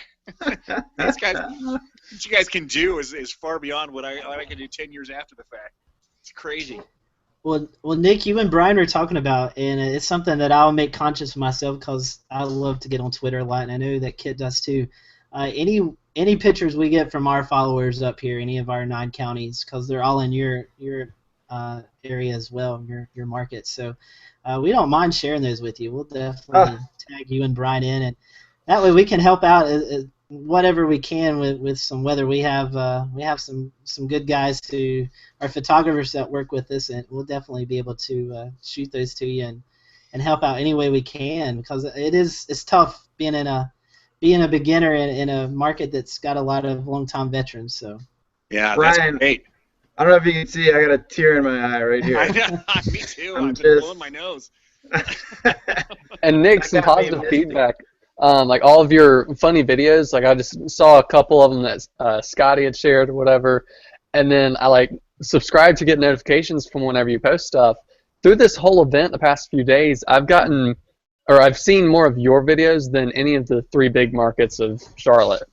what you guys can do is far beyond what I can do 10 years after the fact. It's crazy. Well, Nick, you and Brian were talking about, and it's something that I'll make conscious of myself because I love to get on Twitter a lot, and I know that Kit does too. Any pictures we get from our followers up here, any of our 9 counties, because they're all in your area as well, your market. So we don't mind sharing those with you. We'll definitely tag you and Brian in, and that way we can help out whatever we can with some weather. We have some good guys who are photographers that work with us, and we'll definitely be able to shoot those to you and help out any way we can, because it's tough being a beginner in a market that's got a lot of long-time veterans. So Yeah, Brian, that's great. I don't know if you can see, I got a tear in my eye right here. Me too. I'm I've just- been blowing my nose. And Nick, That some got me positive misty. feedback. Like all of your funny videos, like I just saw a couple of them that Scotty had shared or whatever, and then I like subscribe to get notifications from whenever you post stuff. Through this whole event the past few days, I've seen more of your videos than any of the 3 big markets of Charlotte.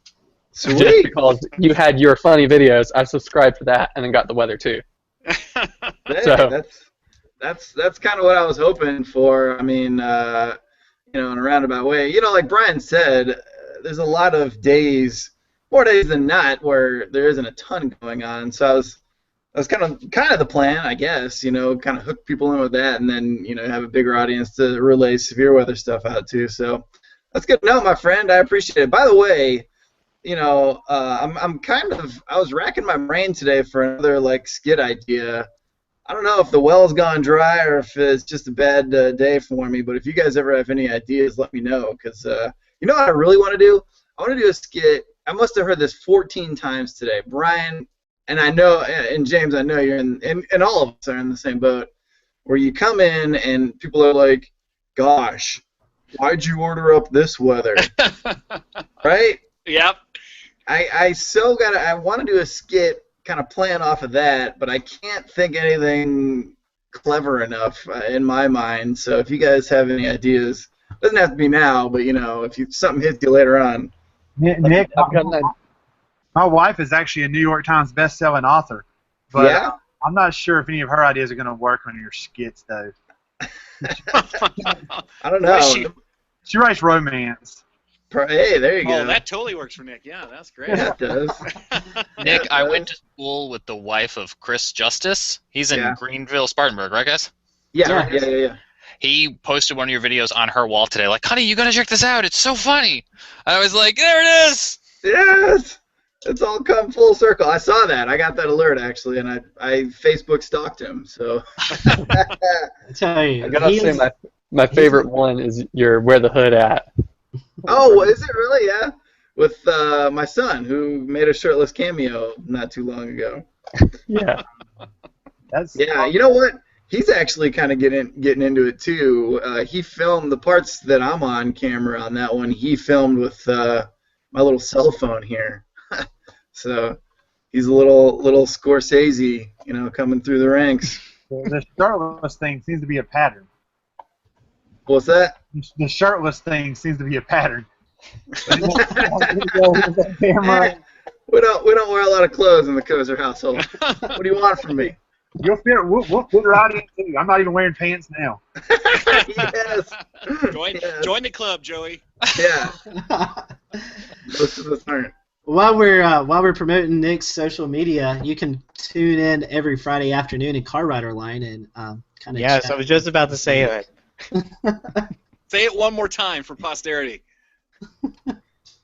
Just Sweet. because you had your funny videos, I subscribed to that and then got the weather too. Hey, So- that's kind of what I was hoping for. I mean, in a roundabout way. Like Brian said, there's a lot of days, more days than not, where there isn't a ton going on. So that was kind of the plan, I guess. Kind of hook people in with that, and then have a bigger audience to relay severe weather stuff out to. So that's good to know, my friend. I appreciate it. By the way, I was racking my brain today for another skit idea. I don't know if the well's gone dry or if it's just a bad day for me, but if you guys ever have any ideas, let me know, because what I really want to do? I want to do a skit. I must have heard this 14 times today. Brian, and I know, and James, I know you're in, and all of us are in the same boat, where you come in and people are like, gosh, why'd you order up this weather? Right? Yep. I want to do a skit kind of playing off of that, but I can't think anything clever enough in my mind. So if you guys have any ideas, doesn't have to be now, but if something hits you later on. Nick, I've got an my wife is actually a New York Times best-selling author, but Yeah? I'm not sure if any of her ideas are going to work on your skits, though. I don't What is know. she- She writes romance. Hey, there you go. Oh, that totally works for Nick. Yeah, that's great. Yeah, it does. Nick, Yeah, I it went does. to school with the wife of Chris Justice. He's in Yeah. Greenville, Spartanburg, right, guys? Yeah. He posted one of your videos on her wall today, like, honey, you gotta check this out. It's so funny. And I was like, there it is. Yes! It's all come full circle. I saw that. I got that alert, actually, and I Facebook stalked him, so. I tell you, I gotta he say is- my favorite one is your Where the Hood At. Oh, is it really? Yeah. With my son, who made a shirtless cameo not too long ago. Yeah. That's Yeah, you know what? He's actually kind of getting into it too. He filmed the parts that I'm on camera on that one. He filmed with my little cell phone here, so he's a little Scorsese, coming through the ranks. the shirtless thing seems to be a pattern. What's that? The shirtless thing seems to be a pattern. We don't wear a lot of clothes in the Kozar household. What do you want from me? You'll fit. We'll fit right in too. I'm not even wearing pants now. Yes. Join, Yes. join the club, Joey. Yeah. Most of us aren't. While we're promoting Nick's social media, you can tune in every Friday afternoon in Car Rider Line and kind of Yes, I was just about to say that. Say it one more time for posterity.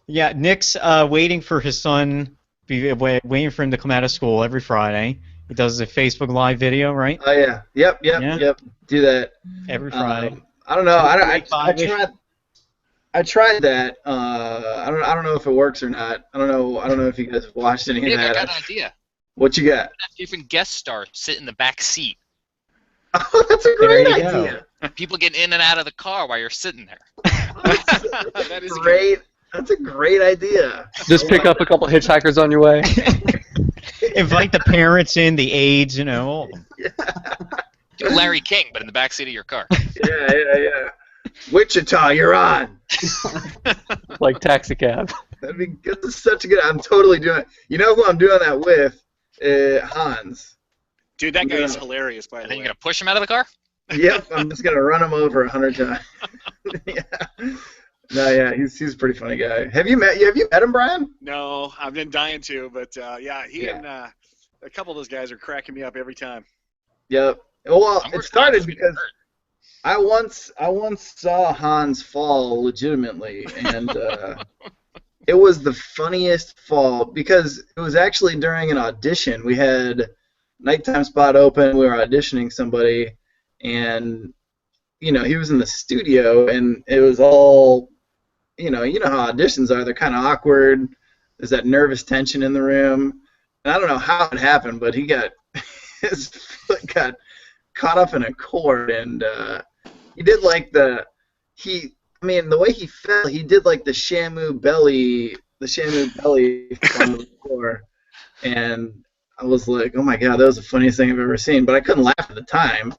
Yeah, Nick's waiting for his son, waiting for him to come out of school every Friday. He does a Facebook Live video, right? Oh yeah. Yep. Yeah. Do that. Every Friday. I don't know. I 2:45-ish. tried that. I don't know if it works or not. I don't know if you guys have watched any of Nick, I that. got an idea. What you got? Have different guest stars sit in the back seat. Oh, that's a There great you go. idea. People get in and out of the car while you're sitting there. That is Great. That's a great idea. Just pick up a couple hitchhikers on your way. Invite the parents in, the aides, all of them. Do Larry King, but in the back seat of your car. Yeah. Wichita, you're on. Like taxi cab. This is such a good. I'm totally doing it. You know who I'm doing that with? Hans. Dude, that guy is Yeah. hilarious, by And the then way. you're gonna push him out of the car? Yep, I'm just gonna run him over 100 times. Yeah. No, yeah, he's a pretty funny guy. Have you met him, Brian? No, I've been dying to, but yeah, he Yeah. and a couple of those guys are cracking me up every time. Yep. Well, I'm it working on started just getting because hurt. I once saw Hans fall legitimately, and it was the funniest fall because it was actually during an audition. We had nighttime spot open. We were auditioning somebody, and he was in the studio, and it was all, you know how auditions are. They're kind of awkward. There's that nervous tension in the room. And I don't know how it happened, but his foot got caught up in a cord, and he did like the way he fell, he did like the Shamu belly on the floor, and I was like, oh my god, that was the funniest thing I've ever seen. But I couldn't laugh at the time,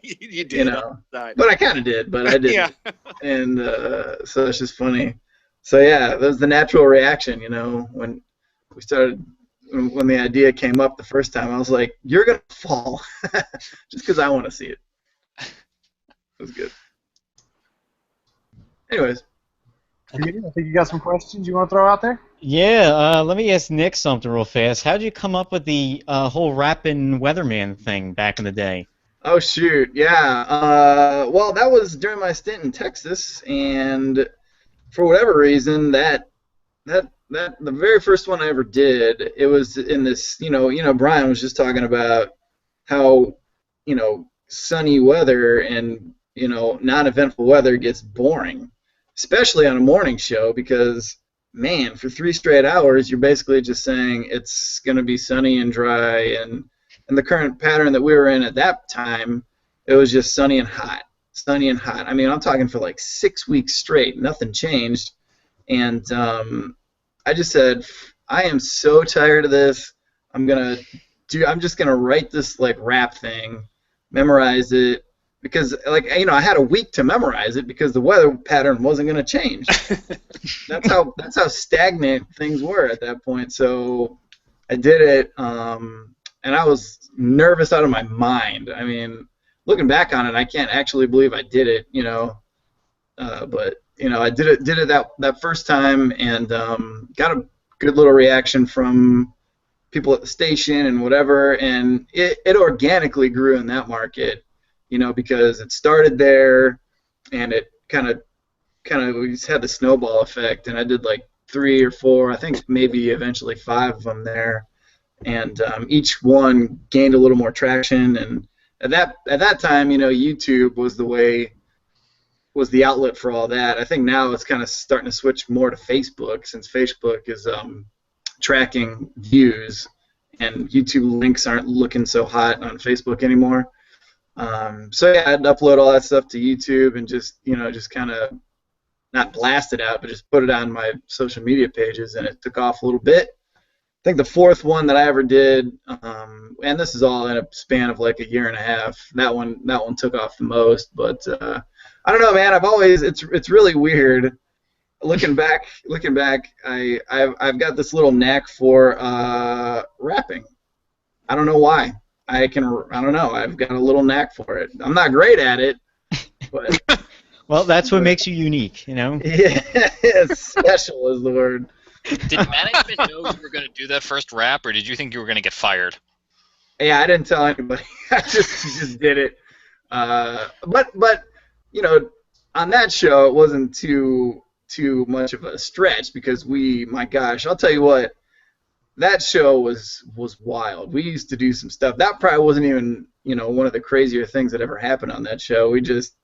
You did. On the side. but I kind of did, but I didn't. Yeah. And so it's just funny. So yeah, that was the natural reaction, when we started. When the idea came up the first time, I was like, "You're gonna fall," just because I want to see it. It was good. Anyways, I think you got some questions you want to throw out there? Yeah, let me ask Nick something real fast. How did you come up with the whole rapping Weatherman thing back in the day? oh shoot, yeah. Well, that was during my stint in Texas, and for whatever reason, that the very first one I ever did, it was in this, Brian was just talking about how, sunny weather and, non-eventful weather gets boring, especially on a morning show because, man, for 3 straight hours, you're basically just saying it's going to be sunny and dry, and the current pattern that we were in at that time, it was just sunny and hot. Sunny and hot. I mean, I'm talking for like 6 weeks straight, nothing changed, and I just said, I am so tired of this. I'm just gonna write this like rap thing, memorize it, because I had a week to memorize it because the weather pattern wasn't gonna change. That's how stagnant things were at that point. So I did it, and I was nervous out of my mind. I mean, looking back on it, I can't actually believe I did it. But I did it that first time, and got a good little reaction from people at the station and whatever, and it organically grew in that market, because it started there, and it kind of we just had the snowball effect, and I did like 3 or 4, I think maybe eventually 5 of them there, and each one gained a little more traction, and at that time, YouTube was the outlet for all that. I think now it's kind of starting to switch more to Facebook, since Facebook is tracking views, and YouTube links aren't looking so hot on Facebook anymore. So yeah, I'd upload all that stuff to YouTube and just kind of not blast it out, but just put it on my social media pages, and it took off a little bit. I think the 4th one that I ever did, and this is all in a span of like a year and a half. That one took off the most, but I don't know, man. It's really weird. Looking back, I've got this little knack for rapping. I don't know why. I don't know. I've got a little knack for it. I'm not great at it, but Well, that's what makes you unique, yeah, special is the word. Did management know you were going to do that first rap, or did you think you were going to get fired? Yeah, I didn't tell anybody. I just did it. But on that show, it wasn't too much of a stretch because my gosh, I'll tell you what, that show was wild. We used to do some stuff. That probably wasn't even, one of the crazier things that ever happened on that show. We just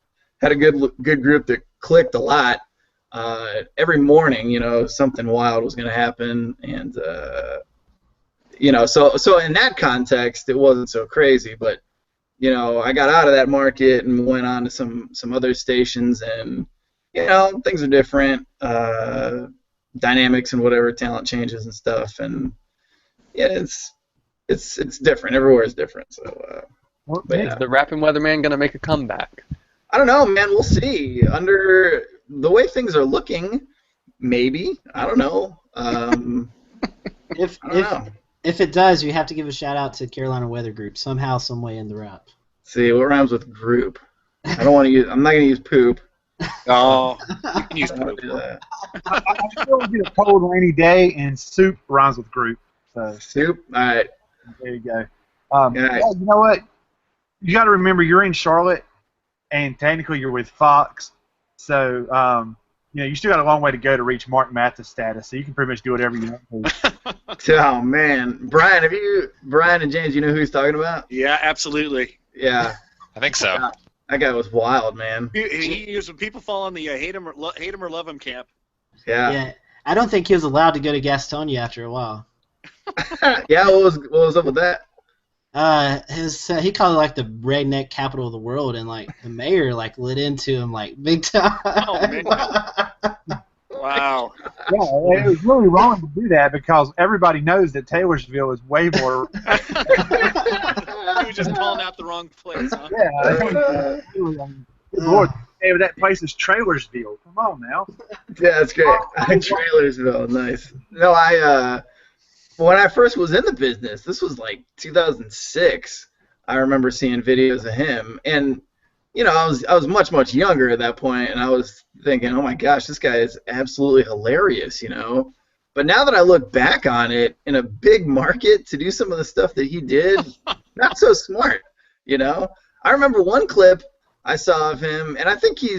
had a good group that clicked a lot. Every morning, something wild was going to happen, and so in that context, it wasn't so crazy. But I got out of that market and went on to some other stations, and things are different, dynamics and whatever, talent changes and stuff, and yeah, it's different. Everywhere is different. So, but Is yeah. the rapping weatherman gonna make a comeback? I don't know, man. We'll see. Under the way things are looking, maybe. I don't know. I don't know. If it does, you have to give a shout out to Carolina Weather Group somehow, some way in the rap. See, what rhymes with group? I don't want to use. I'm not gonna use poop. Oh, you can use I don't poop. do that. I still get a cold rainy day, and soup rhymes with group. So Soup. All right. there you go. Yeah. Yeah, you know what? You got to remember you're in Charlotte, and technically you're with Fox, so you still got a long way to go to reach Mark Mathis status. So you can pretty much do whatever you want to. Oh man, Brian, Brian and James, you know who he's talking about? Yeah, absolutely. Yeah. I think so. That guy was wild, man. He was when people fall in the hate him or love him camp. Yeah. Yeah, I don't think he was allowed to go to Gastonia after a while. Yeah. What was up with that? He called it like the redneck capital of the world, and like the mayor like lit into him like big time. Oh man! Wow. Yeah, it was really wrong to do that because everybody knows that Taylorsville is way more. He was just calling out the wrong place, huh? Yeah. Lord, hey, that place is Trailersville. Come on now. Yeah, that's great. Trailersville, nice. No, when I first was in the business, this was like 2006. I remember seeing videos of him, and I was much younger at that point, and I was thinking, oh my gosh, this guy is absolutely hilarious, But now that I look back on it, in a big market to do some of the stuff that he did, not so smart, I remember one clip I saw of him, and I think he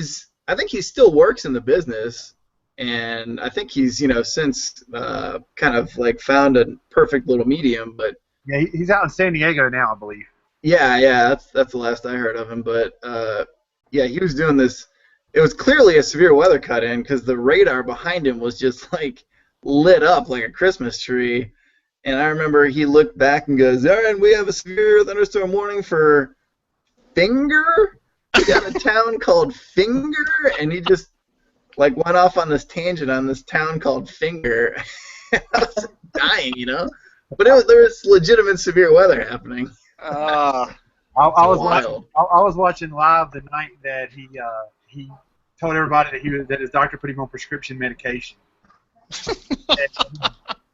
still works in the business. And I think he's, since kind of like found a perfect little medium. But yeah, he's out in San Diego now, I believe. Yeah, that's the last I heard of him. But yeah, he was doing this. It was clearly a severe weather cut-in because the radar behind him was just like lit up like a Christmas tree. And I remember he looked back and goes, "All right, we have a severe thunderstorm warning for Finger. We got a town called Finger," and he just like went off on this tangent on this town called Finger. I was dying, But there was legitimate severe weather happening. I was watching live the night that he told everybody that his doctor put him on prescription medication.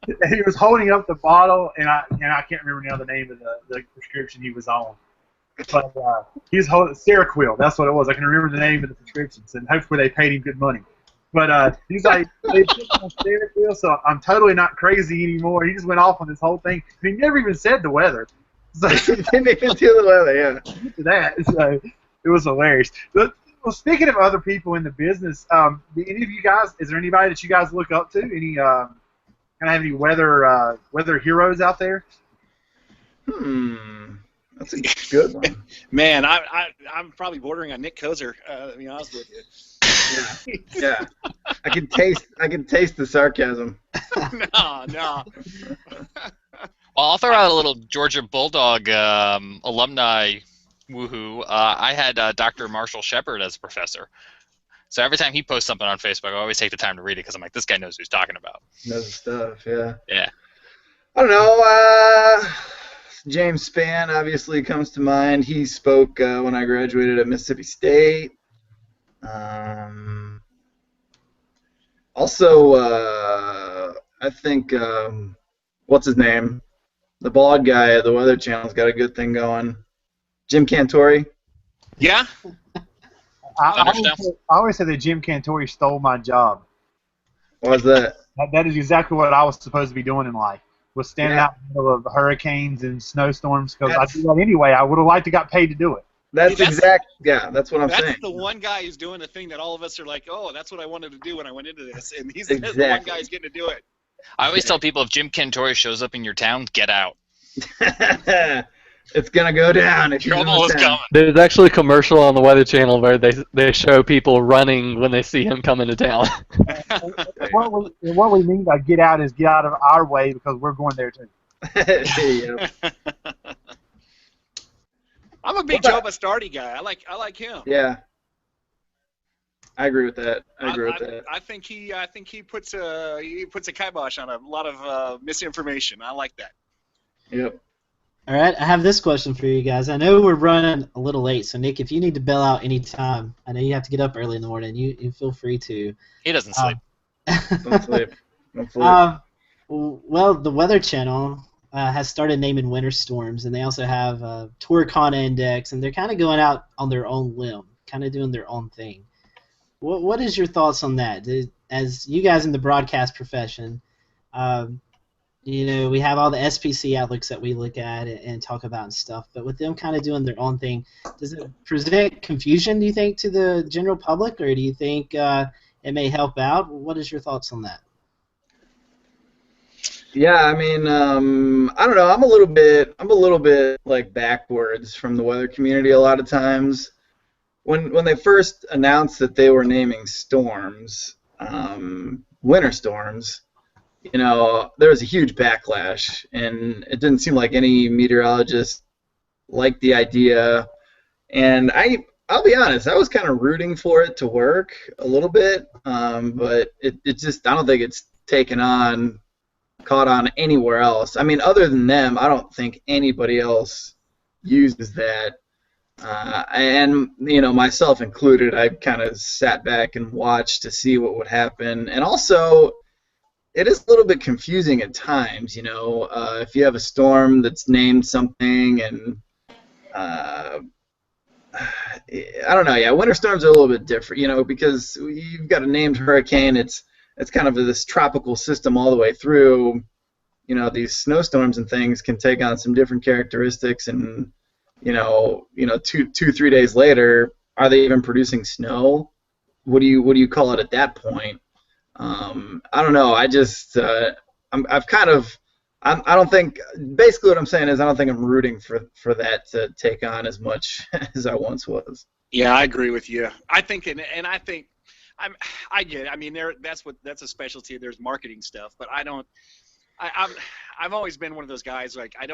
And he was holding up the bottle, and I can't remember now the name of the prescription he was on. But he was holding Seroquel. That's what it was. I can remember the name of the prescriptions, and hopefully they paid him good money. But he's like, they put him on Seroquel, so I'm totally not crazy anymore. He just went off on this whole thing. He never even said the weather. So, he didn't even do the weather, yeah. To that, so it was hilarious. But, well, speaking of other people in the business, do any of you guys, is there anybody that you guys look up to? Any kind of have any weather heroes out there? That's a good one. Man, I'm probably bordering on Nick Kozar, to be honest with you. Yeah. I can taste the sarcasm. No. Well, I'll throw out a little Georgia Bulldog alumni woohoo. I had Dr. Marshall Shepard as a professor. So every time he posts something on Facebook, I always take the time to read it because I'm like, this guy knows who he's talking about. Knows the stuff, yeah. Yeah. I don't know. James Spann obviously comes to mind. He spoke when I graduated at Mississippi State. Also, I think, what's his name? The bald guy at the Weather Channel's got a good thing going. Jim Cantore. Yeah? I always say that Jim Cantore stole my job. Why's that? That is exactly what I was supposed to be doing in life. Was standing out in the middle of hurricanes and snowstorms because I do that anyway. I would have liked to got paid to do it. That's what I'm saying. That's the one guy who's doing the thing that all of us are like, oh, that's what I wanted to do when I went into this. And he's the one guy who's getting to do it. I always tell people if Jim Cantore shows up in your town, get out. It's going to go down. Trouble is coming. There's actually a commercial on the Weather Channel where they show people running when they see him coming to town. what we mean by get out is get out of our way because we're going there too. I'm a big Joe Bastardi guy. I like him. Yeah. I agree with that. I think he puts a kibosh on a lot of misinformation. I like that. Yep. All right, I have this question for you guys. I know we're running a little late, so Nick, if you need to bail out any time, I know you have to get up early in the morning. You feel free to. He doesn't sleep. Don't sleep. Well, the Weather Channel has started naming winter storms, and they also have a Torcon index, and they're kind of going out on their own limb, kind of doing their own thing. What is your thoughts on that? As you guys in the broadcast profession, we have all the SPC outlooks that we look at and talk about and stuff, but with them kind of doing their own thing, does it present confusion, do you think, to the general public, or do you think it may help out? What is your thoughts on that? Yeah, I mean, I don't know. I'm a little bit like backwards from the weather community a lot of times. When they first announced that they were naming storms, winter storms, there was a huge backlash, and it didn't seem like any meteorologist liked the idea. And I'll be honest, I was kind of rooting for it to work a little bit, but it just, I don't think it's caught on anywhere else. I mean, other than them, I don't think anybody else uses that. And myself included, I kind of sat back and watched to see what would happen. And also, it is a little bit confusing at times. If you have a storm that's named something, and I don't know. Yeah, winter storms are a little bit different. Because you've got a named hurricane. It's kind of this tropical system all the way through. These snowstorms and things can take on some different characteristics, and 2-3 days later, are they even producing snow? What do you call it at that point? I don't know. I just I don't think, basically what I'm saying is I don't think I'm rooting for that to take on as much as I once was. Yeah, I agree with you. I think, and I think I get it. I mean, that's a specialty. There's marketing stuff, but I've always been one of those guys. Like, I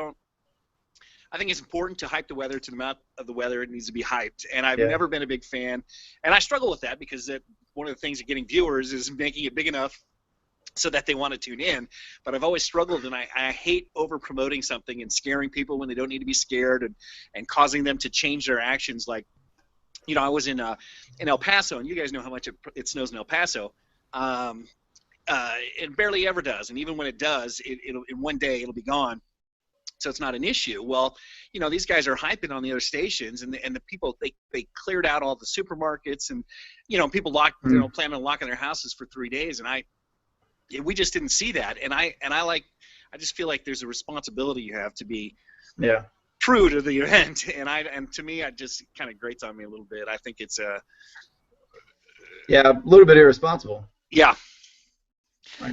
think it's important to hype the weather to the amount of the weather it needs to be hyped, and I've never been a big fan, and I struggle with that because one of the things of getting viewers is making it big enough so that they want to tune in. But I've always struggled, and I hate over promoting something and scaring people when they don't need to be scared, and causing them to change their actions. Like, I was in El Paso, and you guys know how much it snows in El Paso. It barely ever does, and even when it does, it'll in one day it'll be gone. So it's not an issue. Well, these guys are hyping on the other stations, and the people, they cleared out all the supermarkets, and people planning on locking their houses for 3 days, and we just didn't see that. And I just feel like there's a responsibility you have to be true to the event, and to me, it just kind of grates on me a little bit. I think it's a little bit irresponsible. Yeah.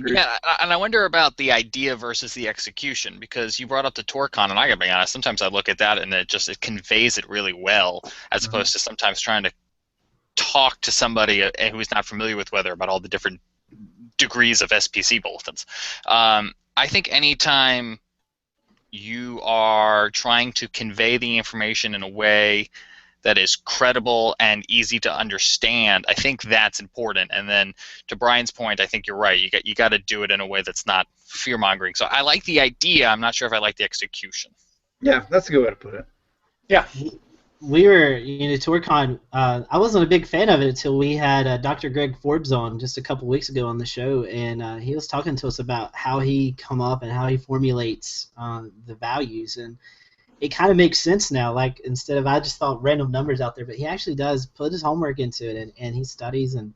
Yeah, and I wonder about the idea versus the execution, because you brought up the Torcon, and I gotta be honest, sometimes I look at that and it conveys it really well, as opposed to sometimes trying to talk to somebody who's not familiar with weather about all the different degrees of SPC bulletins. I think anytime you are trying to convey the information in a way that is credible and easy to understand, I think that's important. And then to Brian's point, I think you're right. You got to do it in a way that's not fear-mongering. So I like the idea. I'm not sure if I like the execution. Yeah, that's a good way to put it. Yeah. We were, Torcon, I wasn't a big fan of it until we had Dr. Greg Forbes on just a couple weeks ago on the show, and he was talking to us about how he come up and how he formulates the values, and it kind of makes sense now. Like, instead of, I just thought random numbers out there, but he actually does put his homework into it, and he studies and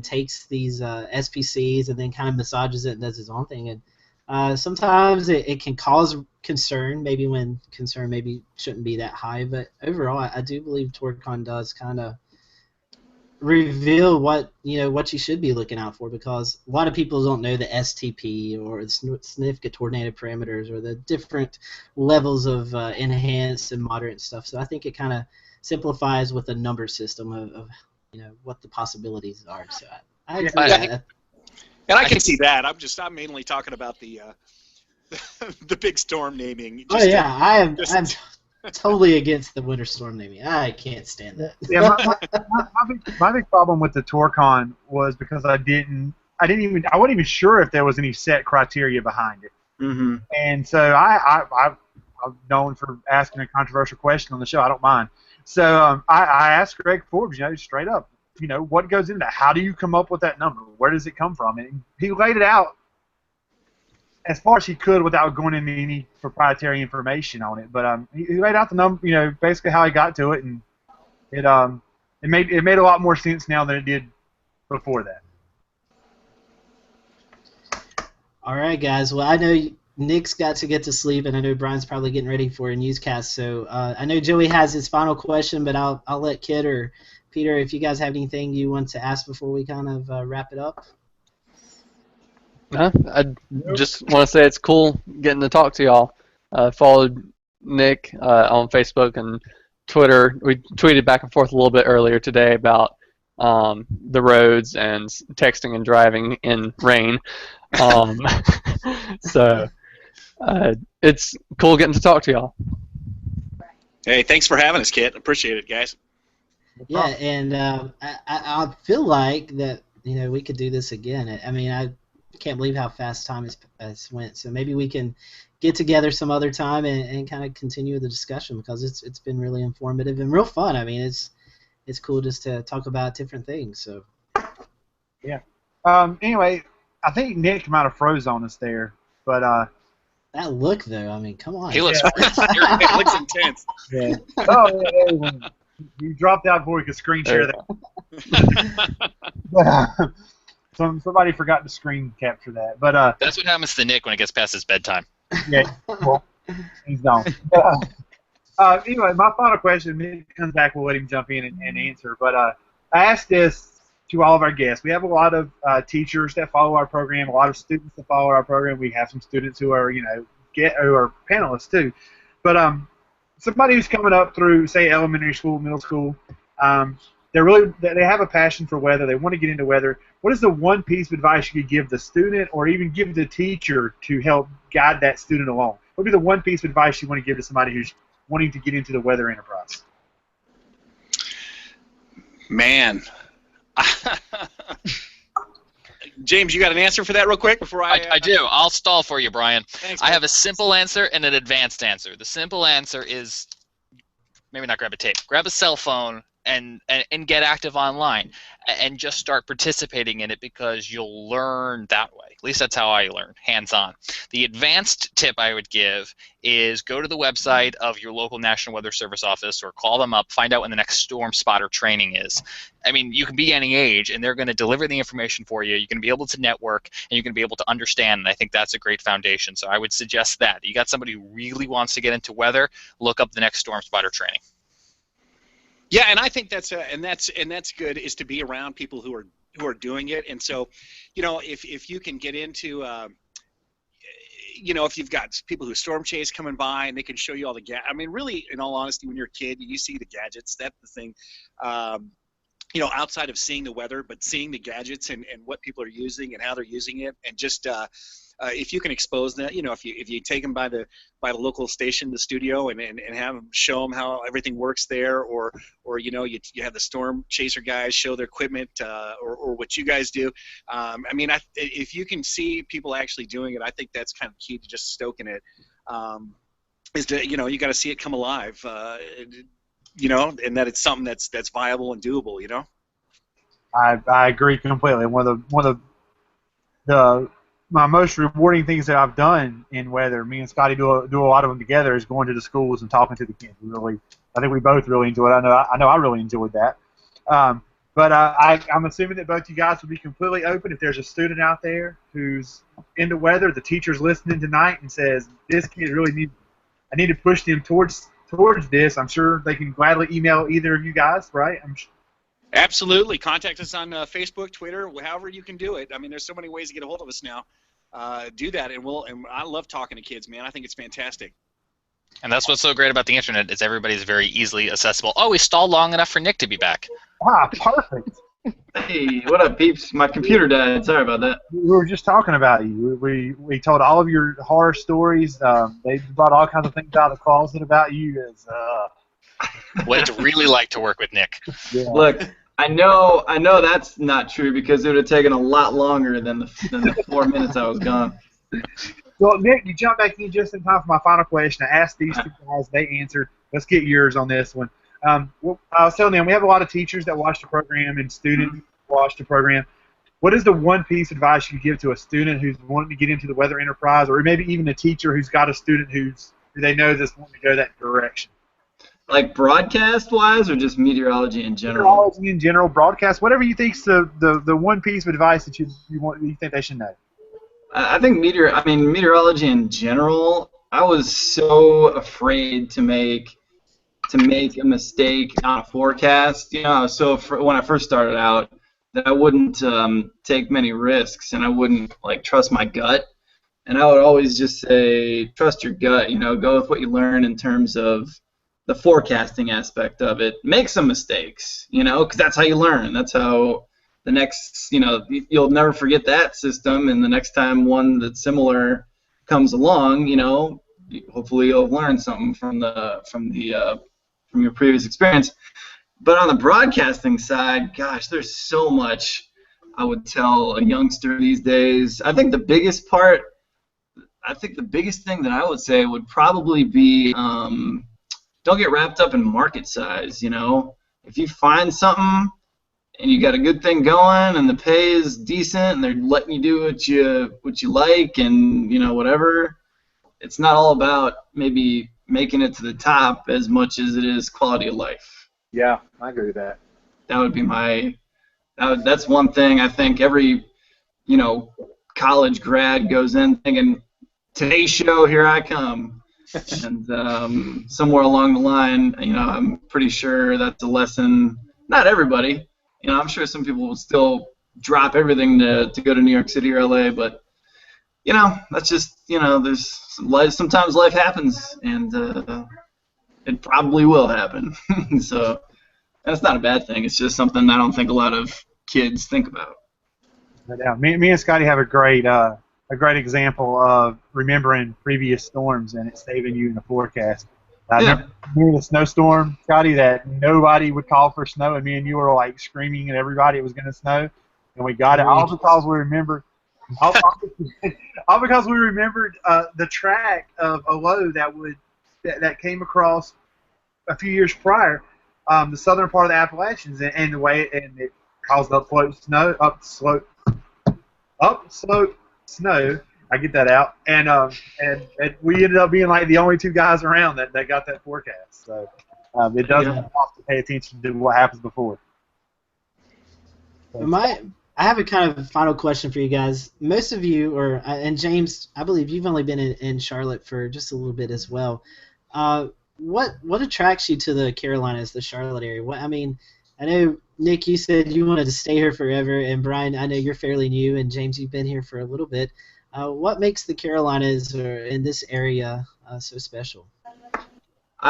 takes these SPCs and then kind of massages it and does his own thing. And sometimes it can cause concern, maybe when concern maybe shouldn't be that high, but overall I do believe Torcon does kind of reveal what you should be looking out for, because a lot of people don't know the STP or the significant tornado parameters or the different levels of enhanced and moderate stuff. So I think it kind of simplifies with a number system of what the possibilities are. So I agree with that. And I can see that. I'm mainly talking about the the big storm naming. I'm totally against the winter storm naming. I can't stand that. Yeah, my big problem with the Torcon was because I wasn't even sure if there was any set criteria behind it. Mm-hmm. And so I'm known for asking a controversial question on the show. I don't mind. So I asked Greg Forbes, straight up, what goes into that? How do you come up with that number? Where does it come from? And he laid it out as far as he could without going into any proprietary information on it. But he laid out the number, you know, basically how he got to it, and it made a lot more sense now than it did before that. All right, guys. Well, I know Nick's got to get to sleep, and I know Brian's probably getting ready for a newscast. So I know Joey has his final question, but I'll let Kid or Peter, if you guys have anything you want to ask before we kind of wrap it up. I just want to say it's cool getting to talk to y'all. Followed Nick on Facebook and Twitter. We tweeted back and forth a little bit earlier today about the roads and texting and driving in rain. So it's cool getting to talk to y'all. Hey, thanks for having us, Kit. Appreciate it, guys. Yeah, and I feel like that, you know, we could do this again. I mean, I can't believe how fast time has went. So maybe we can get together some other time and kind of continue the discussion, because it's been really informative and real fun. I mean, it's cool just to talk about different things. So yeah. Anyway, I think Nick might have froze on us there, but that look though, I mean, come on. He looks he looks intense. Yeah. Oh, yeah, you dropped out before we could screen share that. But, somebody forgot to screen capture that. But That's what happens to Nick when it gets past his bedtime. yeah, well, he's gone. Anyway, my final question, Nick comes back, we'll let him jump in and answer. But I asked this to all of our guests. We have a lot of teachers that follow our program, a lot of students that follow our program. We have some students who are, you know, who are panelists too. But somebody who's coming up through, say, elementary school, middle school, they have a passion for weather. They want to get into weather. What is the one piece of advice you could give the student, or even give the teacher, to help guide that student along? What would be the one piece of advice you want to give to somebody who's wanting to get into the weather enterprise? Man. James, you got an answer for that real quick before I do. I'll stall for you, Brian. Thanks, I have a simple answer and an advanced answer. The simple answer is maybe not grab a tape. Grab a cell phone and get active online and just start participating in it, because you'll learn that way. At least that's how I learned, hands-on. The advanced tip I would give is go to the website of your local National Weather Service office, or call them up, find out when the next storm spotter training is. I mean, you can be any age, and they're going to deliver the information for you. You're going to be able to network, and you're going to be able to understand, and I think that's a great foundation. So I would suggest that. You got somebody who really wants to get into weather, look up the next storm spotter training. Yeah, and I think that's good, is to be around people who are doing it. And so, you know, if you can get into you know, if you've got people who storm chase coming by and they can show you all the I mean, really, in all honesty, when you're a kid, you see the gadgets. That's the thing. You know, outside of seeing the weather, but seeing the gadgets and what people are using and how they're using it, and just if you can expose that, you know, if you take them by the local station, the studio, and have them show them how everything works there, or you know, you have the storm chaser guys show their equipment, or what you guys do. I mean, if you can see people actually doing it, I think that's kind of key to just stoking it. Is to, you know, you got to see it come alive. You know, and that it's something that's viable and doable. You know. I agree completely. One of my most rewarding things that I've done in weather, me and Scotty do a lot of them together, is going to the schools and talking to the kids. I think we both really enjoy it. I know I really enjoyed that. But I'm assuming that both you guys will be completely open. If there's a student out there who's into weather, the teacher's listening tonight and says, this kid really I need to push them towards this, I'm sure they can gladly email either of you guys, right? Absolutely. Contact us on Facebook, Twitter, however you can do it. I mean, there's so many ways to get a hold of us now. Do that, and I love talking to kids, man. I think it's fantastic. And that's what's so great about the internet, is everybody's very easily accessible. Oh, we stalled long enough for Nick to be back. Ah, perfect. Hey, what up, peeps? My computer died. Sorry about that. We were just talking about you. We told all of your horror stories. They brought all kinds of things out of the closet about you. What it's really like to work with Nick. Yeah. Look, I know that's not true, because it would have taken a lot longer than the 4 minutes I was gone. Well, Nick, you jumped back in just in time for my final question. I asked these two guys, they answered. Let's get yours on this one. I was telling them, we have a lot of teachers that watch the program and students watch the program. what is the one piece of advice you give to a student who's wanting to get into the weather enterprise, or maybe even a teacher who's got a student who they know that's wanting to go that direction? Like broadcast-wise, or just meteorology in general? Meteorology in general, broadcast, whatever you think's the one piece of advice that you think they should know. I think meteorology in general. I was so afraid to make a mistake on a forecast. You know, I was so when I first started out that I wouldn't take many risks, and I wouldn't trust my gut. And I would always just say, trust your gut. You know, go with what you learn in terms of the forecasting aspect of it. Make some mistakes, you know, because that's how you learn. That's how the next, you know, you'll never forget that system, and the next time one that's similar comes along, you know, hopefully you'll learn something from your previous experience. But on the broadcasting side, gosh, there's so much I would tell a youngster these days. I think the biggest thing that I would say would probably be don't get wrapped up in market size. You know, if you find something and you got a good thing going and the pay is decent and they're letting you do what you like and, you know, whatever, it's not all about maybe making it to the top as much as it is quality of life. Yeah, I agree with that. That would be that's one thing I think every, you know, college grad goes in thinking, today's show, here I come. And somewhere along the line, you know, I'm pretty sure that's a lesson. Not everybody, you know, I'm sure some people will still drop everything to go to New York City or LA, but, you know, that's just, you know, sometimes life happens, and it probably will happen. So that's not a bad thing. It's just something I don't think a lot of kids think about. Yeah, me and Scotty have a great example of remembering previous storms and it saving you in the forecast. Remember the snowstorm, Scotty, that nobody would call for snow, and me and you were like screaming at everybody it was going to snow, and we got it all because we remembered. All because we remembered the track of a low that came across a few years prior, the southern part of the Appalachians, and the way it caused upslope snow. I get that out, and we ended up being like the only two guys around that got that forecast. So it doesn't cost to pay attention to what happens before. I have a kind of final question for you guys. Most of you, and James, I believe you've only been in Charlotte for just a little bit as well. What attracts you to the Carolinas, the Charlotte area? I know, Nick, you said you wanted to stay here forever, and Brian, I know you're fairly new, and James, you've been here for a little bit. What makes the Carolinas in this area so special?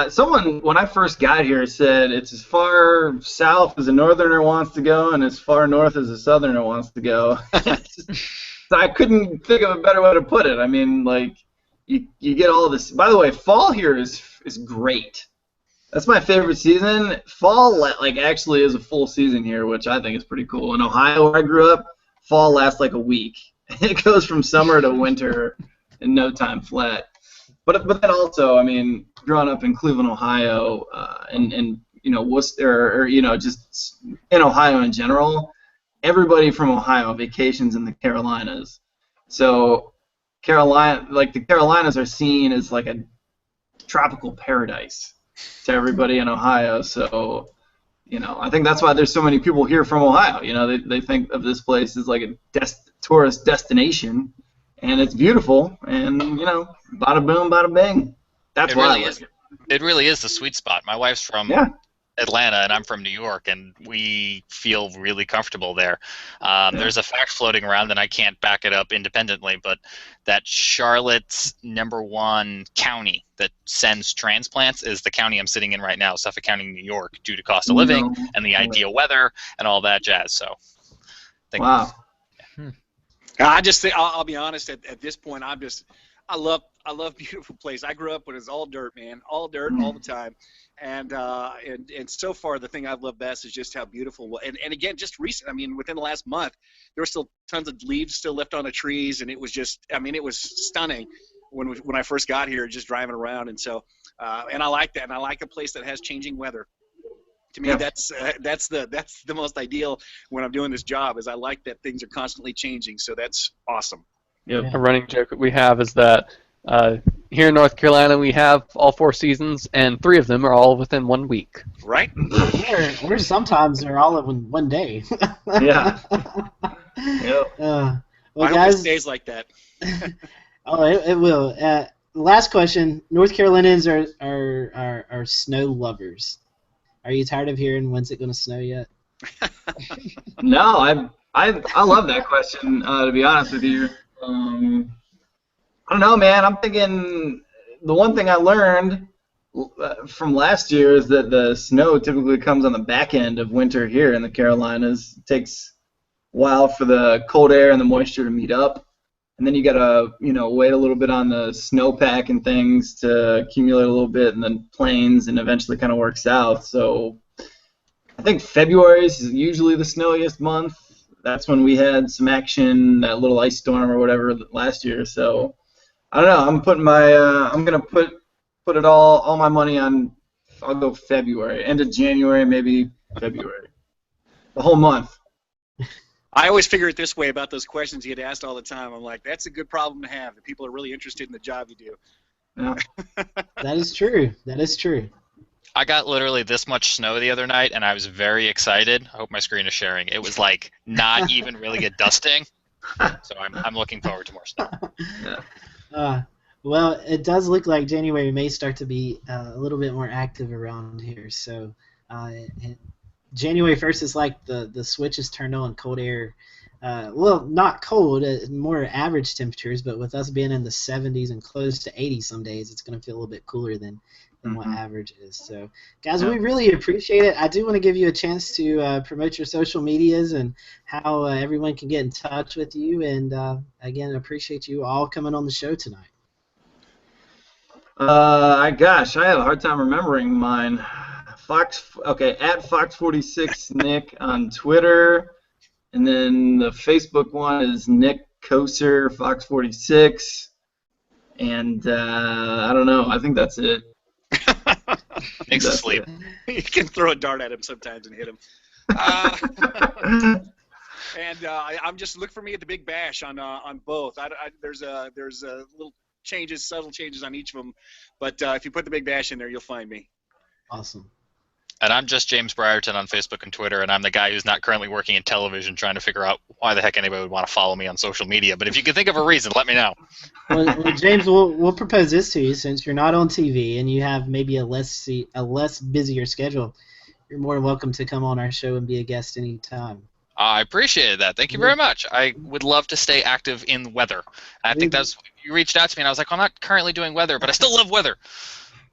Someone, when I first got here, said it's as far south as a northerner wants to go and as far north as a southerner wants to go. So I couldn't think of a better way to put it. I mean, like, you get all this. By the way, fall here is great. That's my favorite season. Fall, actually is a full season here, which I think is pretty cool. In Ohio, where I grew up, fall lasts like a week. It goes from summer to winter in no time flat. But then also, I mean, growing up in Cleveland, Ohio, and you know, Worcester, or you know, just in Ohio in general, everybody from Ohio vacations in the Carolinas. So the Carolinas are seen as like a tropical paradise to everybody in Ohio. So, you know, I think that's why there's so many people here from Ohio. You know, they think of this place as like a tourist destination, and it's beautiful, and, you know, bada boom, bada bing. That's why I like it. It really is the sweet spot. My wife's from Atlanta, and I'm from New York, and we feel really comfortable there. There's a fact floating around, and I can't back it up independently, but that Charlotte's #1 county that sends transplants is the county I'm sitting in right now, Suffolk County, New York, due to cost of living and the ideal weather and all that jazz. So, wow. I just think I'll be honest. At this point, I love beautiful place. I grew up when it was all dirt, man, all dirt all the time, and so far the thing I've loved best is just how beautiful. And again, just recent. I mean, within the last month, there were still tons of leaves still left on the trees, and it was just. I mean, it was stunning when I first got here, just driving around, and so and I like that, and I like a place that has changing weather. To me, that's the most ideal when I'm doing this job. Is I like that things are constantly changing. So that's awesome. Yep. A running joke that we have is that here in North Carolina we have all 4 seasons, and 3 of them are all within 1 week. Right? Or sometimes they're all in one day. Yeah. Yep. Well, I hope guys, it stays like that. oh, it will. Last question: North Carolinians are snow lovers. Are you tired of hearing when's it going to snow yet? No, I love that question. To be honest with you, I don't know, man. I'm thinking the one thing I learned from last year is that the snow typically comes on the back end of winter here in the Carolinas. It takes a while for the cold air and the moisture to meet up, and then you gotta wait a little bit on the snowpack and things to accumulate a little bit, and then plains, and eventually kind of works out. So I think February is usually the snowiest month. That's when we had some action, that little ice storm or whatever last year. So I don't know. I'm putting my I'm gonna put it all my money on. I'll go February, end of January, maybe February, the whole month. I always figure it this way about those questions you get asked all the time. I'm like, that's a good problem to have. That people are really interested in the job you do. Yeah. That is true. That is true. I got literally this much snow the other night, and I was very excited. I hope my screen is sharing. It was like not even really a dusting, so I'm looking forward to more snow. Yeah. Well, it does look like January may start to be a little bit more active around here. So January 1st is like the switch is turned on, cold air. Well, not cold, more average temperatures, but with us being in the 70s and close to 80 some days, it's going to feel a little bit cooler than what average is. So, guys, we really appreciate it. I do want to give you a chance to promote your social medias and how everyone can get in touch with you. And, again, appreciate you all coming on the show tonight. Gosh, I have a hard time remembering mine. at Fox46 Nick on Twitter, and then the Facebook one is Nick Kosir Fox46, and I don't know. I think that's it. Nick's asleep. You can throw a dart at him sometimes and hit him. And I'm just look for me at the Big Bash on both. There's little changes, subtle changes on each of them, but if you put the Big Bash in there, you'll find me. Awesome. And I'm just James Brierton on Facebook and Twitter, and I'm the guy who's not currently working in television trying to figure out why the heck anybody would want to follow me on social media. But if you can think of a reason, let me know. Well, James, we'll propose this to you. Since you're not on TV and you have maybe a less busier schedule, you're more than welcome to come on our show and be a guest anytime. I appreciate that. Thank you very much. I would love to stay active in weather. And I think that's you reached out to me, and I was like, well, I'm not currently doing weather, but I still love weather.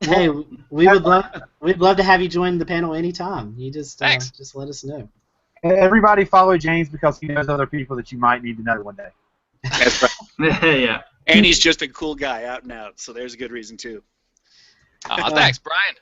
Hey, we'd love to have you join the panel anytime. You just let us know. Everybody follow James because he knows other people that you might need to know one day. That's right. Yeah. And he's just a cool guy out and out, so there's a good reason too. Thanks, Brian.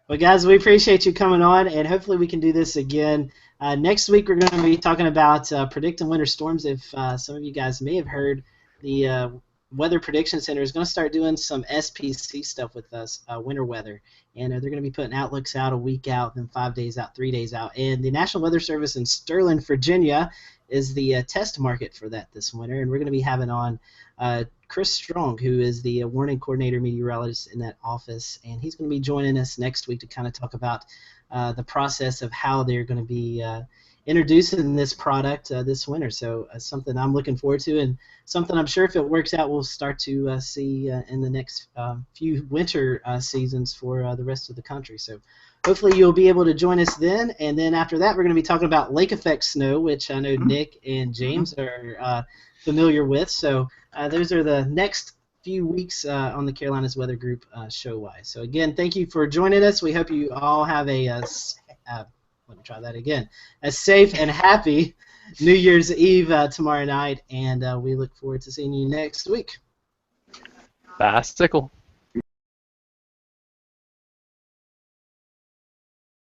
Well, guys, we appreciate you coming on, and hopefully we can do this again. Next week we're going to be talking about predicting winter storms. If some of you guys may have heard, the Weather Prediction Center is going to start doing some SPC stuff with us, winter weather. And they're going to be putting outlooks out a week out, then 5 days out, 3 days out. And the National Weather Service in Sterling, Virginia is the test market for that this winter. And we're going to be having on Chris Strong, who is the warning coordinator meteorologist in that office. And he's going to be joining us next week to kind of talk about the process of how they're going to be introducing this product this winter. So something I'm looking forward to, and something I'm sure if it works out we'll start to see in the next few winter seasons for the rest of the country. So hopefully you'll be able to join us then, and then after that we're going to be talking about lake effect snow, which I know Nick and James are familiar with. So those are the next few weeks on the Carolinas Weather Group show-wise. So again, thank you for joining us. We hope you all have let me try that again. A safe and happy New Year's Eve tomorrow night, and we look forward to seeing you next week. Bicycle.